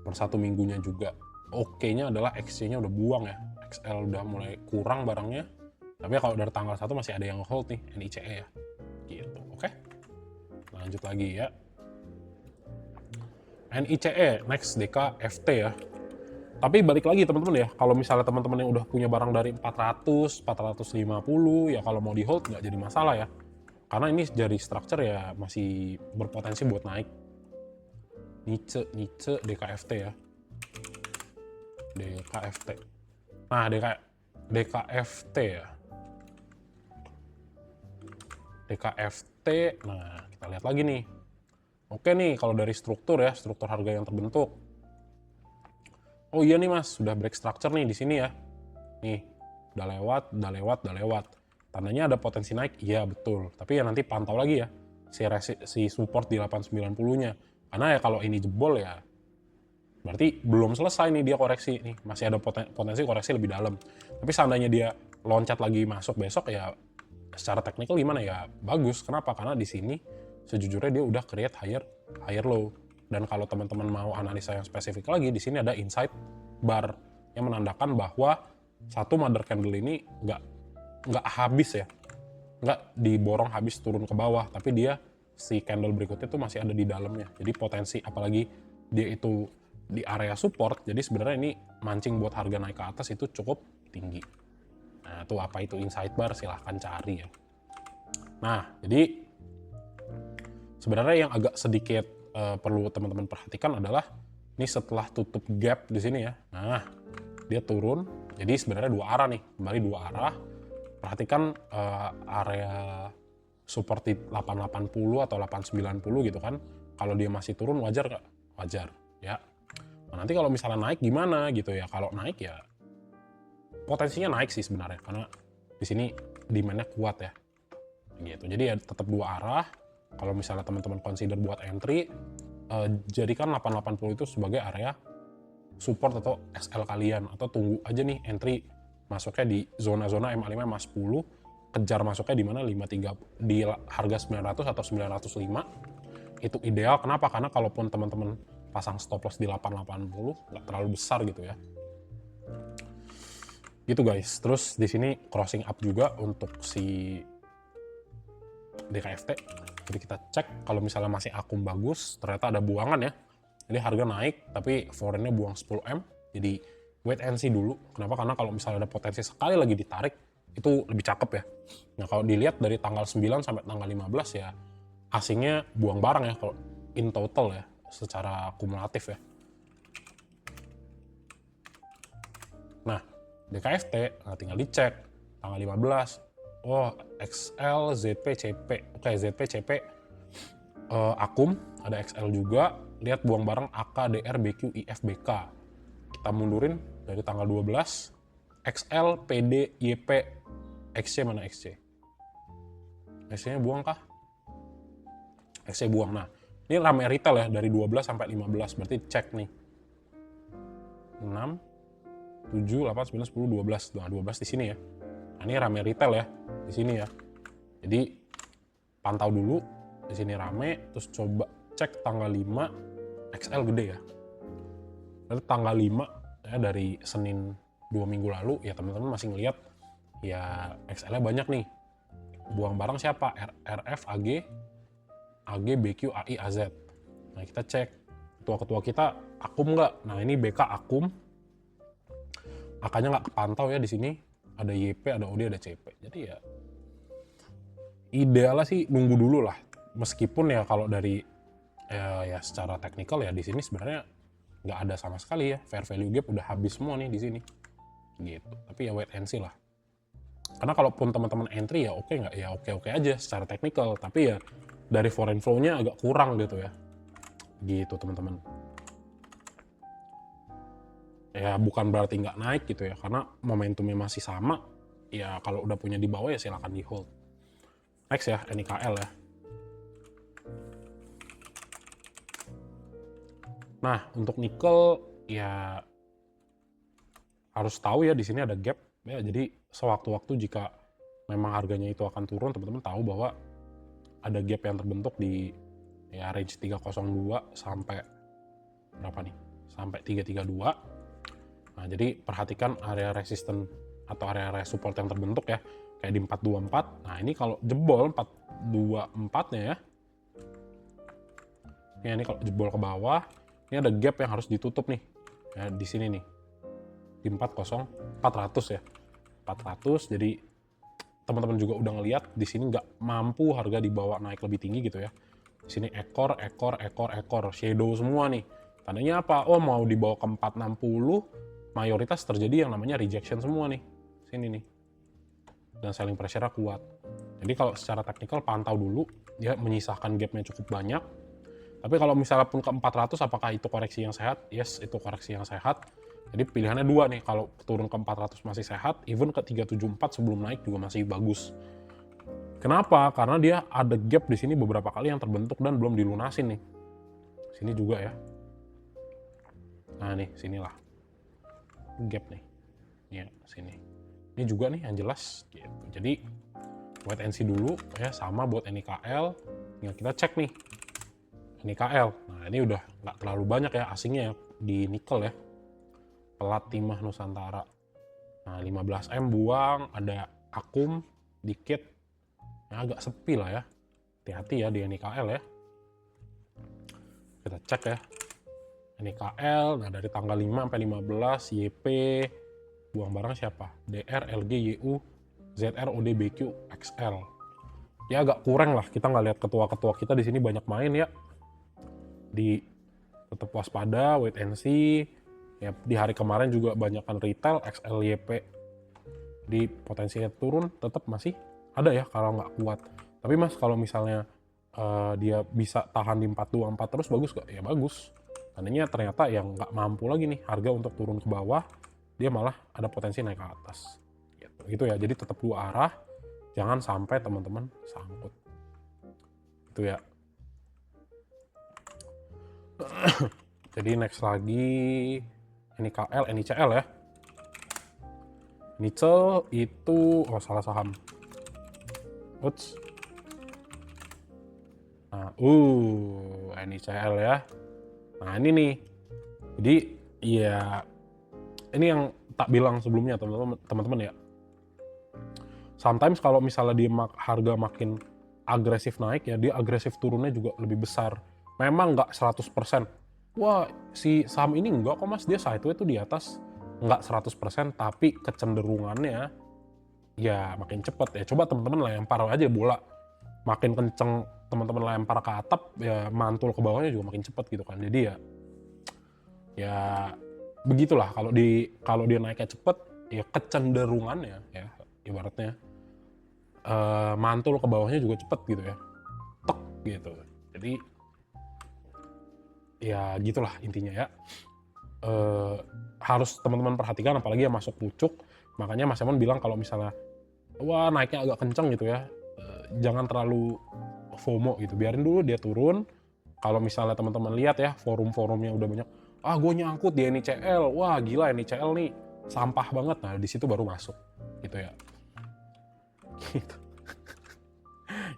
Per satu minggunya juga oke-nya adalah XC-nya udah buang ya. XL udah mulai kurang barangnya. Tapi kalau dari tanggal 1 masih ada yang hold nih, NICE ya. Gitu, oke. Lanjut lagi ya. NICE, next DKFT ya. Tapi balik lagi teman-teman ya, kalau misalnya teman-teman yang udah punya barang dari 400, 450, ya kalau mau di hold nggak jadi masalah ya. Karena ini dari structure ya masih berpotensi buat naik. Niche DKFT ya. DKFT. Nah, DKFT ya. DKFT, nah kita lihat lagi nih. Oke nih, kalau dari struktur ya, struktur harga yang terbentuk. Oh iya nih mas, sudah break structure nih di sini ya. Nih, udah lewat. Tandanya ada potensi naik, iya betul. Tapi ya nanti pantau lagi ya, si support di 890-nya. Karena ya kalau ini jebol ya, berarti belum selesai nih dia koreksi. Nih, masih ada potensi koreksi lebih dalam. Tapi seandainya dia loncat lagi masuk besok ya, secara teknikal gimana ya, bagus. Kenapa? Karena di sini sejujurnya dia udah create higher low. Dan kalau teman-teman mau analisa yang spesifik lagi, di sini ada inside bar yang menandakan bahwa satu mother candle ini nggak habis ya, nggak diborong habis turun ke bawah, tapi dia si candle berikutnya tuh masih ada di dalamnya. Jadi potensi, apalagi dia itu di area support, jadi sebenarnya ini mancing buat harga naik ke atas itu cukup tinggi. Nah itu apa itu inside bar, silahkan cari ya. Nah jadi sebenarnya yang agak sedikit perlu teman-teman perhatikan adalah ini setelah tutup gap di sini ya. Nah dia turun, jadi sebenarnya dua arah nih, kembali dua arah. perhatikan area support di 880 atau 890 gitu kan. Kalau dia masih turun wajar nggak? Wajar ya. Nah, nanti kalau misalnya naik gimana gitu ya? Kalau naik ya potensinya naik sih sebenarnya karena di sini demand-nya kuat ya. Gitu. Jadi ya tetap dua arah. Kalau misalnya teman-teman consider buat entry, jadikan 880 itu sebagai area support atau SL kalian, atau tunggu aja nih entry masuknya di zona-zona MA5 MA10, kejar masuknya di mana 53 di harga 900 atau 905. Itu ideal. Kenapa? Karena kalaupun teman-teman pasang stop loss di 880 nggak terlalu besar gitu ya. Gitu guys. Terus di sini crossing up juga untuk si DKFT. Jadi kita cek kalau misalnya masih akum bagus, ternyata ada buangan ya. Jadi harga naik, tapi foreign-nya buang 10M. Jadi wait and see dulu. Kenapa? Karena kalau misalnya ada potensi sekali lagi ditarik, itu lebih cakep ya. Nah kalau dilihat dari tanggal 9 sampai tanggal 15 ya, asingnya buang barang ya kalau in total ya, secara kumulatif ya. Nah, DKFT tinggal dicek tanggal 15. Oh, XL, ZP, CP. Oke, ZP, CP akum, ada XL juga. Lihat buang barang AK, DR, BQ, IF, BK. Kita mundurin dari tanggal 12. XL, PD, YP, XC mana XC? XC-nya buang kah? XC buang. Nah, ini rame retail ya dari 12 sampai 15. Berarti cek nih. 6, 7, 8, 9, 10, 12. Nah, 12 di sini ya. Nah, ini rame retail ya di sini ya. Jadi pantau dulu di sini rame, terus coba cek tanggal 5 XL gede ya. Lalu tanggal 5 ya dari Senin 2 minggu lalu ya teman-teman masih ngelihat ya XL-nya banyak nih. Buang barang siapa? RF, AG, BQ, AI, AZ. Nah, kita cek ketua-ketua kita akum nggak? Nah, ini BK akum. AK-nya nggak kepantau ya di sini. Ada YP, ada OD, ada CP. Jadi ya idealnya sih nunggu dulu lah. Meskipun ya kalau dari ya secara teknikal ya di sini sebenarnya nggak ada sama sekali ya, fair value gap udah habis semua nih di sini gitu. Tapi ya wait and see lah, karena kalaupun teman-teman entry ya oke nggak ya oke aja secara teknikal, tapi ya dari foreign flow-nya agak kurang gitu ya, gitu teman-teman. Ya bukan berarti nggak naik gitu ya, karena momentumnya masih sama ya. Kalau udah punya di bawah ya silakan di hold. Next ya, NIKL ya. Nah, untuk nikel ya harus tahu ya di sini ada gap ya. Jadi sewaktu-waktu jika memang harganya itu akan turun, teman-teman tahu bahwa ada gap yang terbentuk di ya range 302 sampai berapa nih? Sampai 332. Nah, jadi perhatikan area resisten atau area support yang terbentuk ya. Kayak di 424. Nah, ini kalau jebol 424-nya ya. Ini kalau jebol ke bawah, ini ada gap yang harus ditutup nih. Ya, di sini nih. Di 400 ya. 400, jadi teman-teman juga udah ngelihat di sini nggak mampu harga dibawa naik lebih tinggi gitu ya. Di sini ekor, shadow semua nih. Tandanya apa? Oh, mau dibawa ke 460, mayoritas terjadi yang namanya rejection semua nih. Sini nih. Dan selling pressure-nya kuat. Jadi kalau secara teknikal pantau dulu, dia menyisakan gapnya cukup banyak. Tapi kalau misalnya pun ke 400, apakah itu koreksi yang sehat? Yes, itu koreksi yang sehat. Jadi pilihannya dua nih, kalau turun ke 400 masih sehat, even ke 374 sebelum naik juga masih bagus. Kenapa? Karena dia ada gap di sini beberapa kali yang terbentuk dan belum dilunasin nih. Sini juga ya. Nah nih, sinilah. Gap nih. Ya, sini. Ini juga nih yang jelas gitu. Jadi wait and see dulu ya, sama buat NIKL. Tinggal kita cek nih. NIKL. Nah, ini udah nggak terlalu banyak ya asingnya ya, di nikel ya. Pelat Timah Nusantara. Nah, 15M buang, ada akum dikit. Nah, agak sepi lah ya. Hati-hati ya di NIKL ya. Kita cek ya. NIKL, nah dari tanggal 5 sampai 15, YP, buang barang siapa? DR, LG, YU, ZR, OD, BQ, XL. Ya agak kurang lah, kita nggak lihat ketua-ketua kita di sini banyak main ya. Di tetap waspada, wait and see. Ya, di hari kemarin juga banyakkan retail, XL, YP. Di potensinya turun tetap masih ada ya kalau nggak kuat. Tapi Mas kalau misalnya dia bisa tahan di 424 terus bagus gak? Ya bagus. Tandanya ternyata yang nggak mampu lagi nih harga untuk turun ke bawah, dia malah ada potensi naik ke atas. Gitu ya. Jadi tetap dua arah, jangan sampai teman-teman sangkut. Itu ya. Jadi next lagi NIKL, NICL ya. Nickel itu salah saham. Uts. Nah, NICL ya. Nah, ini nih. Jadi ya ini yang tak bilang sebelumnya teman-teman ya. Sometimes kalau misalnya dia harga makin agresif naik ya, dia agresif turunnya juga lebih besar. Memang nggak 100%. Wah, si saham ini enggak kok Mas, dia sideways tuh di atas. Nggak 100%, tapi kecenderungannya ya makin cepet ya. Coba teman-teman lempar aja bola. Makin kenceng teman-teman lempar ke atap, ya mantul ke bawahnya juga makin cepet gitu kan. Jadi ya begitulah kalau dia naiknya cepet, ya kecenderungannya ya ibaratnya mantul ke bawahnya juga cepet gitu ya, tek gitu. Jadi ya gitulah intinya ya. Harus teman-teman perhatikan, apalagi yang masuk pucuk. Makanya Mas Emon bilang kalau misalnya wah naiknya agak kenceng gitu ya, jangan terlalu FOMO gitu, biarin dulu dia turun. Kalau misalnya teman-teman lihat ya forum-forumnya udah banyak, gue nyangkut di NICL, wah gila NICL nih sampah banget, nah di situ baru masuk gitu ya. Gitu.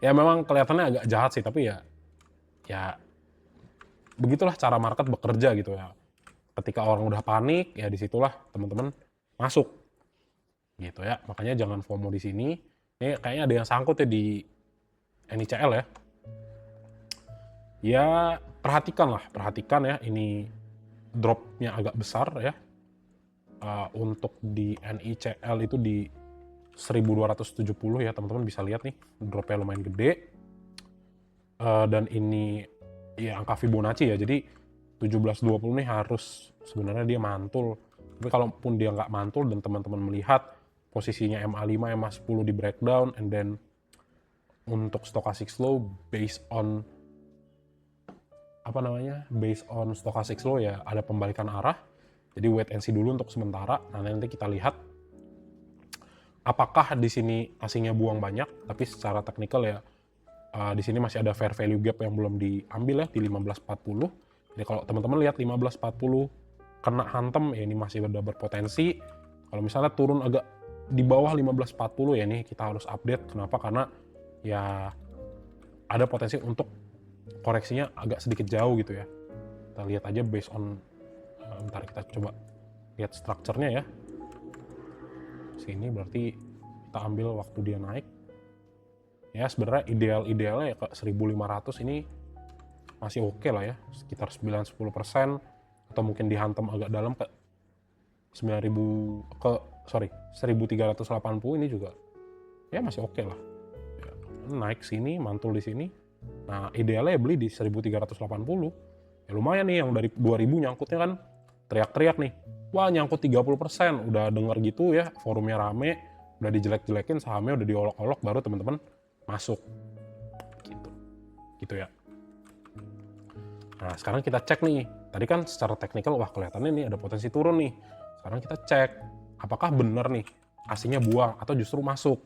Ya memang kelihatannya agak jahat sih, tapi ya begitulah cara market bekerja gitu ya. Ketika orang udah panik, ya disitulah teman-teman masuk gitu ya. Makanya jangan FOMO di sini. Ini kayaknya ada yang sangkut ya di NICL ya. Ya perhatikan ya, ini dropnya agak besar ya. Untuk di NICL itu di 1270 ya, teman-teman bisa lihat nih dropnya lumayan gede. Dan ini ya angka Fibonacci ya, jadi 1720 nih harus sebenarnya dia mantul. Tapi kalaupun dia nggak mantul dan teman-teman melihat posisinya MA5, MA10 di breakdown, and then untuk stochastic slow based on stochastic slow ya ada pembalikan arah. Jadi wait and see dulu untuk sementara. Nah, nanti kita lihat apakah di sini asingnya buang banyak, tapi secara teknikal ya di sini masih ada fair value gap yang belum diambil ya di 1540. Jadi kalau teman-teman lihat 1540 kena hantam ya ini masih ada berpotensi. Kalau misalnya turun agak di bawah 1540 ya ini kita harus update. Kenapa? Karena ya ada potensi untuk koreksinya agak sedikit jauh gitu ya. Kita lihat aja based on bentar kita coba lihat strukturnya ya. Sini berarti kita ambil waktu dia naik. Ya sebenarnya idealnya ya ke 1500 ini masih oke lah ya, sekitar 9-10%, atau mungkin dihantam agak dalam ke 1380 ini juga ya masih oke lah ya, naik sini mantul di sini. Nah idealnya ya beli di 1380 ya, lumayan nih. Yang dari 2000 nyangkutnya kan teriak-teriak nih, wah nyangkut 30%, udah denger gitu ya, forumnya rame, udah dijelek-jelekin sahamnya, udah diolok-olok, baru teman-teman masuk gitu ya. Nah sekarang kita cek nih, tadi kan secara teknikal wah kelihatannya nih ada potensi turun nih. Sekarang kita cek apakah benar nih asingnya buang atau justru masuk.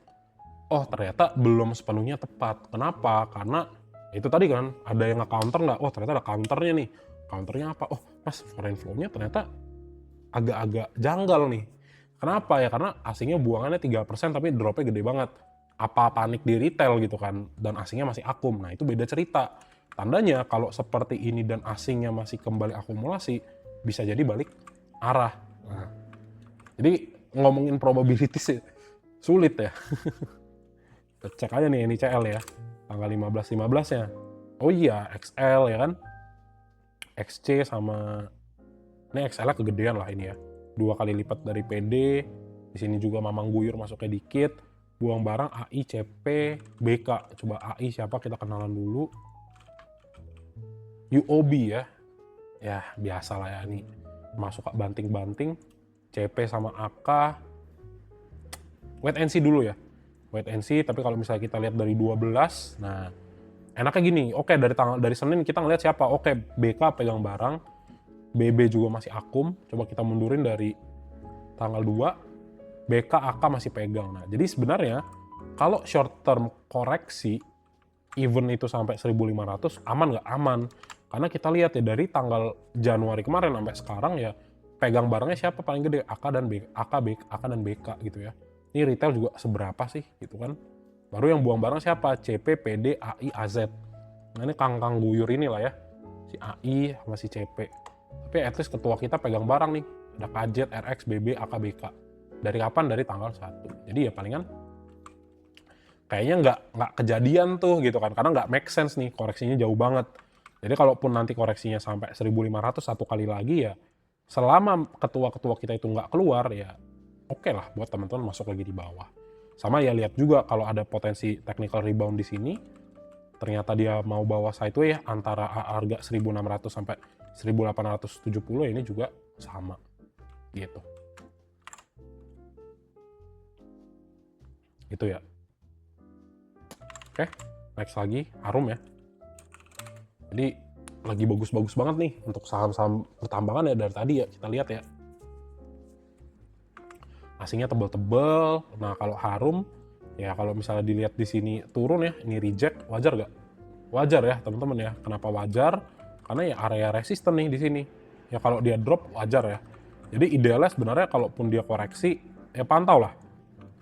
Oh ternyata belum sepenuhnya tepat. Kenapa? Karena itu tadi kan ada yang nge-counter nggak? Oh ternyata ada counternya nih. Counternya apa? Oh mas, foreign flow-nya ternyata agak-agak janggal nih. Kenapa ya? Karena asingnya buangannya 3% tapi dropnya gede banget. Apa panik di retail gitu kan, dan asingnya masih akum. Nah itu beda cerita. Tandanya kalau seperti ini dan asingnya masih kembali akumulasi, bisa jadi balik arah. Nah, jadi ngomongin probability sih sulit ya. Cek aja nih NICL ya, tanggal 15-15-nya. Oh iya, XL ya kan, XC sama ini XL-nya kegedean lah ini ya, 2 kali lipat dari PD. Di sini juga mamang guyur masuknya dikit. Buang barang AI, CP, BK. Coba AI siapa, kita kenalan dulu. UOB ya. Ya biasa lah ya ini. Masuk banting-banting. CP sama AK. wait and see dulu ya. Wait and see, tapi kalau misalnya kita lihat dari 12, nah enaknya gini, oke dari Senin kita ngelihat siapa, oke BK pegang barang, BB juga masih akum, coba kita mundurin dari tanggal 2, BK AK masih pegang. Nah jadi sebenarnya kalau short term koreksi, even itu sampai 1.500, aman nggak? Aman. Karena kita lihat ya dari tanggal Januari kemarin sampai sekarang ya, pegang barangnya siapa paling gede? AK dan BK gitu ya. Ini retail juga seberapa sih gitu kan. Baru yang buang barang siapa? CP, PD, AI, AZ. Nah ini kangkang guyur inilah ya. Si AI sama si CP. Tapi at least ketua kita pegang barang nih. Ada KJ, RX, BB, AK, BK. Dari kapan? Dari tanggal 1. Jadi ya palingan kayaknya nggak kejadian tuh gitu kan. Karena nggak make sense nih, koreksinya jauh banget. Jadi kalaupun nanti koreksinya sampai 1.500 satu kali lagi ya, selama ketua-ketua kita itu nggak keluar ya oke lah buat teman-teman masuk lagi di bawah. Sama ya lihat juga kalau ada potensi technical rebound di sini, ternyata dia mau bawa sideways ya antara harga 1.600 sampai 1.870 ini juga sama gitu. Itu ya. Oke, next lagi Harum ya. Jadi lagi bagus-bagus banget nih untuk saham-saham pertambangan ya dari tadi ya kita lihat ya. Asingnya tebel-tebel. Nah kalau Harum ya kalau misalnya dilihat di sini turun ya, ini reject, wajar gak? Wajar ya teman-teman ya. Kenapa wajar? Karena ya area resisten nih di sini. Ya kalau dia drop wajar ya. Jadi idealnya sebenarnya kalaupun dia koreksi ya pantau lah.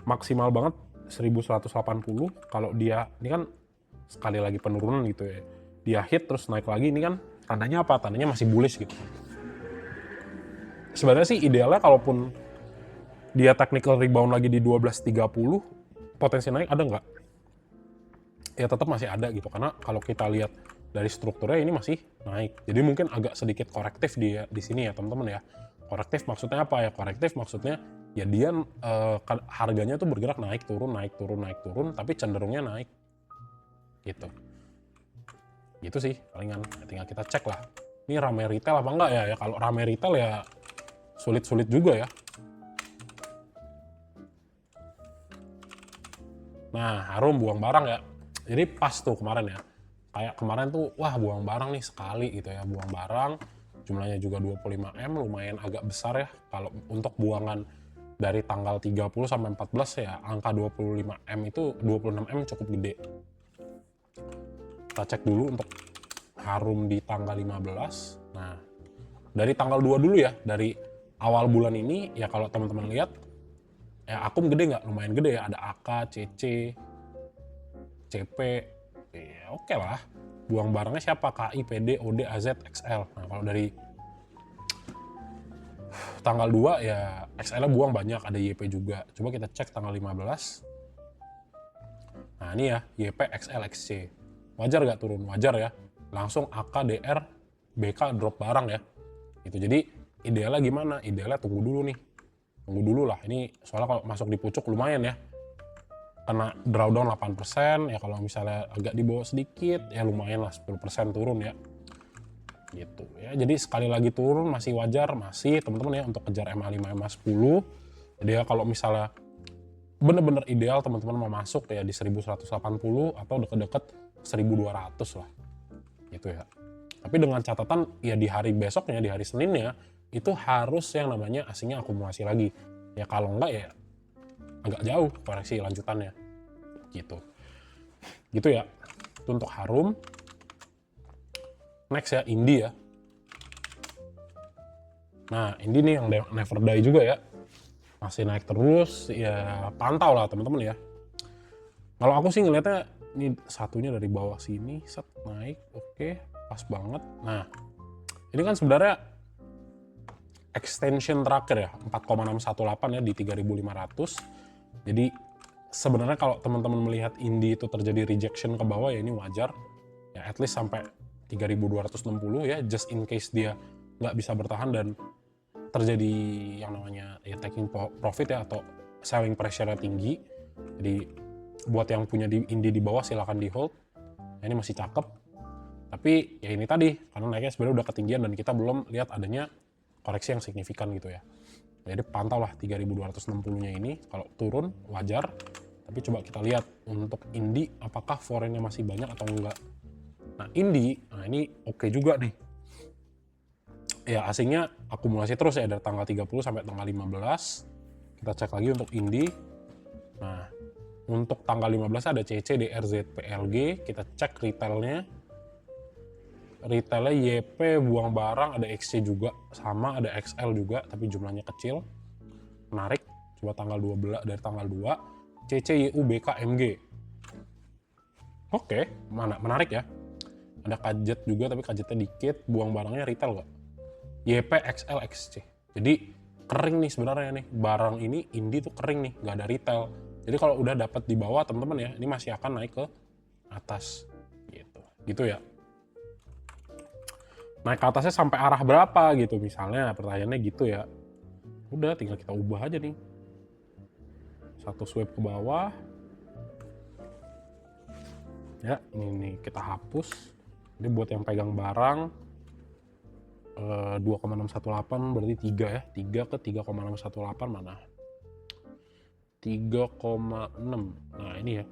Maksimal banget 1180. Kalau dia ini kan sekali lagi penurunan gitu ya. Dia hit terus naik lagi, ini kan tandanya apa? Tandanya masih bullish gitu. Sebenarnya sih idealnya kalaupun dia technical rebound lagi di 12.30, potensi naik ada nggak? Ya tetap masih ada gitu, karena kalau kita lihat dari strukturnya ini masih naik. Jadi mungkin agak sedikit korektif di sini ya teman-teman ya. Korektif maksudnya apa ya? Korektif maksudnya ya dia harganya tuh bergerak naik turun, tapi cenderungnya naik gitu. Gitu sih palingan, tinggal kita cek lah. Ini rame retail apa enggak ya? Ya kalau rame retail ya sulit-sulit juga ya. Nah, Harum buang barang ya. Jadi pas tuh kemarin ya. Kayak kemarin tuh, wah buang barang nih sekali gitu ya. Buang barang, jumlahnya juga 25M, lumayan agak besar ya. Kalau untuk buangan dari tanggal 30 sampai 14 ya, angka 25M itu, 26M cukup gede. Kita cek dulu untuk Harum di tanggal 15. Nah, dari tanggal 2 dulu ya. Dari awal bulan ini, ya kalau teman-teman lihat, ya akum gede nggak? Lumayan gede ya, ada AK, CC, CP, ya oke lah. Buang barangnya siapa? KI, PD, OD, AZ, XL. Nah kalau dari tanggal 2 ya XL-nya buang banyak, ada YP juga. Coba kita cek tanggal 15. Nah ini ya, YP, XL, XC. Wajar nggak turun? Wajar ya. Langsung AK, DR, BK drop barang ya. Gitu. Jadi idealnya gimana? Idealnya tunggu dulu nih. Tunggu dulu lah, ini soalnya kalau masuk di pucuk lumayan ya. Kena drawdown 8%, ya kalau misalnya agak di bawah sedikit, ya lumayan lah 10% turun ya. Gitu ya, jadi sekali lagi turun masih wajar, masih teman-teman ya untuk kejar MA5, MA10. Jadi ya kalau misalnya bener-bener ideal teman-teman mau masuk ya di 1180 atau deket-deket 1200 lah. Gitu ya. Tapi dengan catatan ya di hari besoknya, di hari Seninnya, itu harus yang namanya asingnya akumulasi lagi. Ya kalau enggak ya agak jauh koreksi lanjutannya. Gitu. Gitu ya. Itu untuk Harum. Next ya, Indi ya. Nah, Indi nih yang never die juga ya. Masih naik terus, ya pantau lah teman-teman ya. Kalau aku sih ngelihatnya ini satunya dari bawah sini, set naik, oke, pas banget. Nah, ini kan sebenarnya extension terakhir ya, 4,618 ya di 3.500. Jadi sebenarnya kalau teman-teman melihat Indi itu terjadi rejection ke bawah ya ini wajar. Ya at least sampai 3.260 ya, just in case dia nggak bisa bertahan dan terjadi yang namanya ya taking profit ya atau selling pressure-nya tinggi. Jadi buat yang punya di Indi di bawah silakan di hold. Nah, ini masih cakep. Tapi ya ini tadi karena naiknya sebenarnya udah ketinggian dan kita belum lihat adanya koreksi yang signifikan gitu ya. Jadi pantau lah 3260-nya ini, kalau turun wajar. Tapi coba kita lihat untuk Indi apakah foreign-nya masih banyak atau enggak. Nah Indi, nah ini oke juga nih. Ya asingnya akumulasi terus ya dari tanggal 30 sampai tanggal 15. Kita cek lagi untuk Indi. Nah untuk tanggal 15 ada CC, DR, ZP, LG. Kita cek retailnya. Retailnya YP buang barang, ada XC juga, sama ada XL juga, tapi jumlahnya kecil. Menarik. Coba tanggal 12 dari tanggal 2. CC, YU, BK, MG. Oke, menarik ya. Ada kajet juga tapi kajetnya dikit, buang barangnya retail kok. YP, XL, XC. Jadi kering nih sebenarnya nih. Barang ini Indi tuh kering nih, nggak ada retail. Jadi kalau udah dapat di bawah teman-teman ya, ini masih akan naik ke atas gitu. Gitu ya. Naik ke atasnya sampai arah berapa gitu misalnya, pertanyaannya gitu ya. Udah tinggal kita ubah aja nih. Satu swipe ke bawah. Ya, ini kita hapus. Ini buat yang pegang barang 2,618 berarti 3 ya. 3 ke 3,618 mana? 3,6. Nah, ini ya.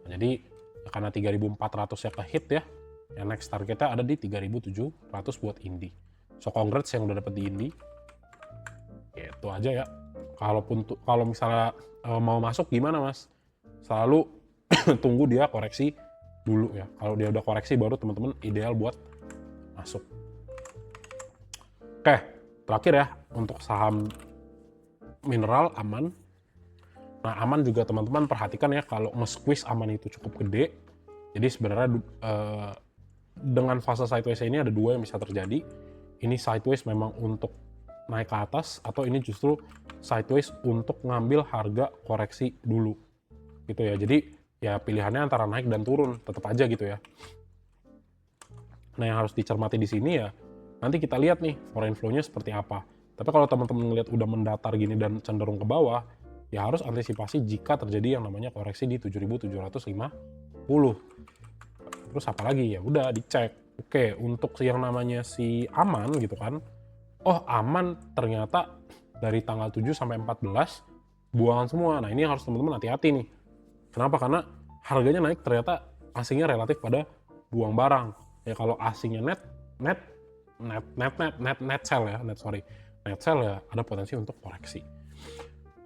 Nah, jadi karena 3.400 ya ke hit ya. Yang next targetnya ada di 3.700 buat Indi. So congrats yang udah dapet di Indi. Ya, itu aja ya. Kalau misalnya mau masuk gimana Mas? Selalu tunggu dia koreksi dulu ya. Kalau dia udah koreksi baru teman-teman ideal buat masuk. Oke, terakhir ya untuk saham mineral aman. Nah aman juga teman-teman perhatikan ya kalau nge-squeeze aman itu cukup gede. Jadi sebenarnya dengan fase sideways ini ada dua yang bisa terjadi. Ini sideways memang untuk naik ke atas atau ini justru sideways untuk ngambil harga koreksi dulu gitu ya. Jadi ya pilihannya antara naik dan turun tetap aja gitu ya. Nah yang harus dicermati di sini ya nanti kita lihat nih foreign flow-nya seperti apa. Tapi kalau teman-teman ngelihat udah mendatar gini dan cenderung ke bawah, ya harus antisipasi jika terjadi yang namanya koreksi di 7.750. Terus apa lagi? Ya udah dicek. Oke, untuk yang namanya si aman gitu kan. Oh, aman ternyata dari tanggal 7 sampai 14 buangan semua. Nah, ini harus teman-teman hati-hati nih. Kenapa? Karena harganya naik ternyata asingnya relatif pada buang barang. Ya kalau asingnya net sell ya, net sell ya ada potensi untuk koreksi.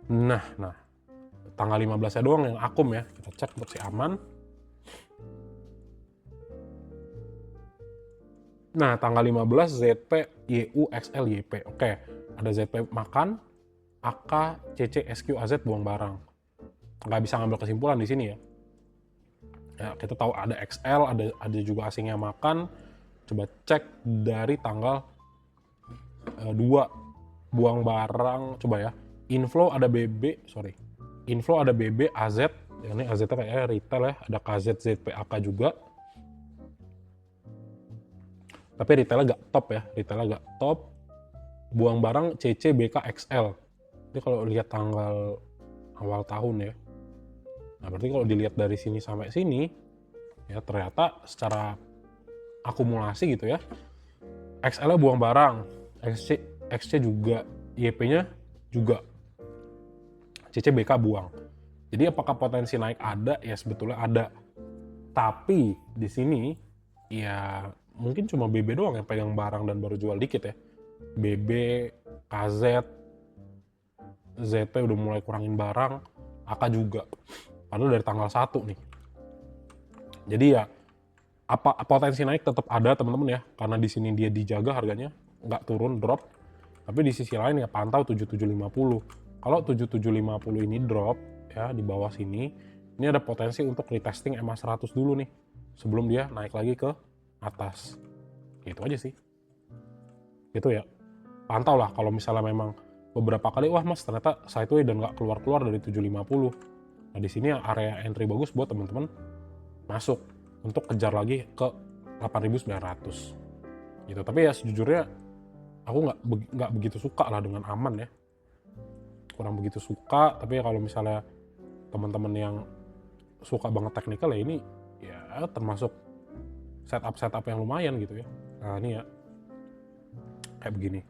Nah, tanggal 15-nya doang yang akum ya. Kita cek untuk si aman. Nah, tanggal 15 ZP, YU, XL, YP. Oke, ada ZP makan, AK, CC, SQ, AZ buang barang. Nggak bisa ngambil kesimpulan di sini ya. Ya, kita tahu ada XL, ada juga asingnya makan. Coba cek dari tanggal 2 buang barang, coba ya. Inflow ada Inflow ada BB, AZ. Ini AZ kayak retail ya, ada KZ, ZP, AK juga. Tapi retailnya gak top. Buang barang CC, BK, XL. Ini kalau lihat tanggal awal tahun ya. Nah berarti kalau dilihat dari sini sampai sini, ya ternyata secara akumulasi gitu ya, XL-nya buang barang, XC juga, YP-nya juga, CC, BK buang. Jadi apakah potensi naik ada? Ya sebetulnya ada. Tapi di sini ya mungkin cuma BB doang yang pegang barang dan baru jual dikit ya. BB, KZ, ZP udah mulai kurangin barang, AK juga. Padahal dari tanggal 1 nih. Jadi ya potensi naik tetap ada teman-teman ya, karena di sini dia dijaga harganya, nggak turun, drop. Tapi di sisi lain ya pantau 7750. Kalau 7750 ini drop ya di bawah sini, ini ada potensi untuk retesting EMA 100 dulu nih sebelum dia naik lagi ke atas. Gitu aja sih. Gitu ya. Pantau lah kalau misalnya memang beberapa kali wah Mas ternyata sideways dan nggak keluar-keluar dari 750. Nah di sini area entry bagus buat teman-teman masuk untuk kejar lagi ke 8.900. Gitu. Tapi ya sejujurnya aku nggak begitu suka lah dengan aman ya. Kurang begitu suka, tapi ya kalau misalnya teman-teman yang suka banget teknikal ya ini ya termasuk setup yang lumayan gitu ya. Nah ini ya kayak begini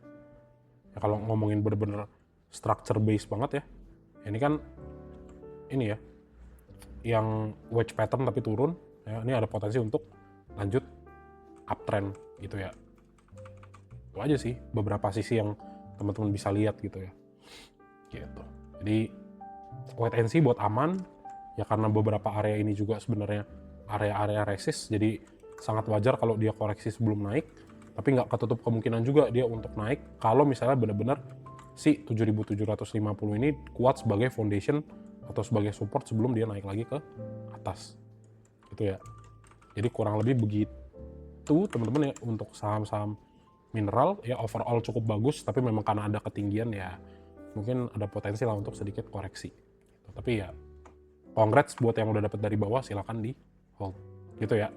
Ya, kalau ngomongin bener-bener structure base banget ya, ini kan ini ya yang wedge pattern tapi turun ya, ini ada potensi untuk lanjut uptrend gitu ya. Itu aja sih beberapa sisi yang teman-teman bisa lihat gitu ya gitu. Jadi wait and see buat aman ya, karena beberapa area ini juga sebenarnya area-area resist, jadi sangat wajar kalau dia koreksi sebelum naik, tapi nggak ketutup kemungkinan juga dia untuk naik kalau misalnya benar-benar si 7.750 ini kuat sebagai foundation atau sebagai support sebelum dia naik lagi ke atas gitu ya. Jadi kurang lebih begitu teman-teman ya untuk saham-saham mineral ya. Overall cukup bagus, tapi memang karena ada ketinggian ya mungkin ada potensi lah untuk sedikit koreksi gitu. Tapi ya congrats buat yang udah dapat dari bawah, silakan di hold gitu ya.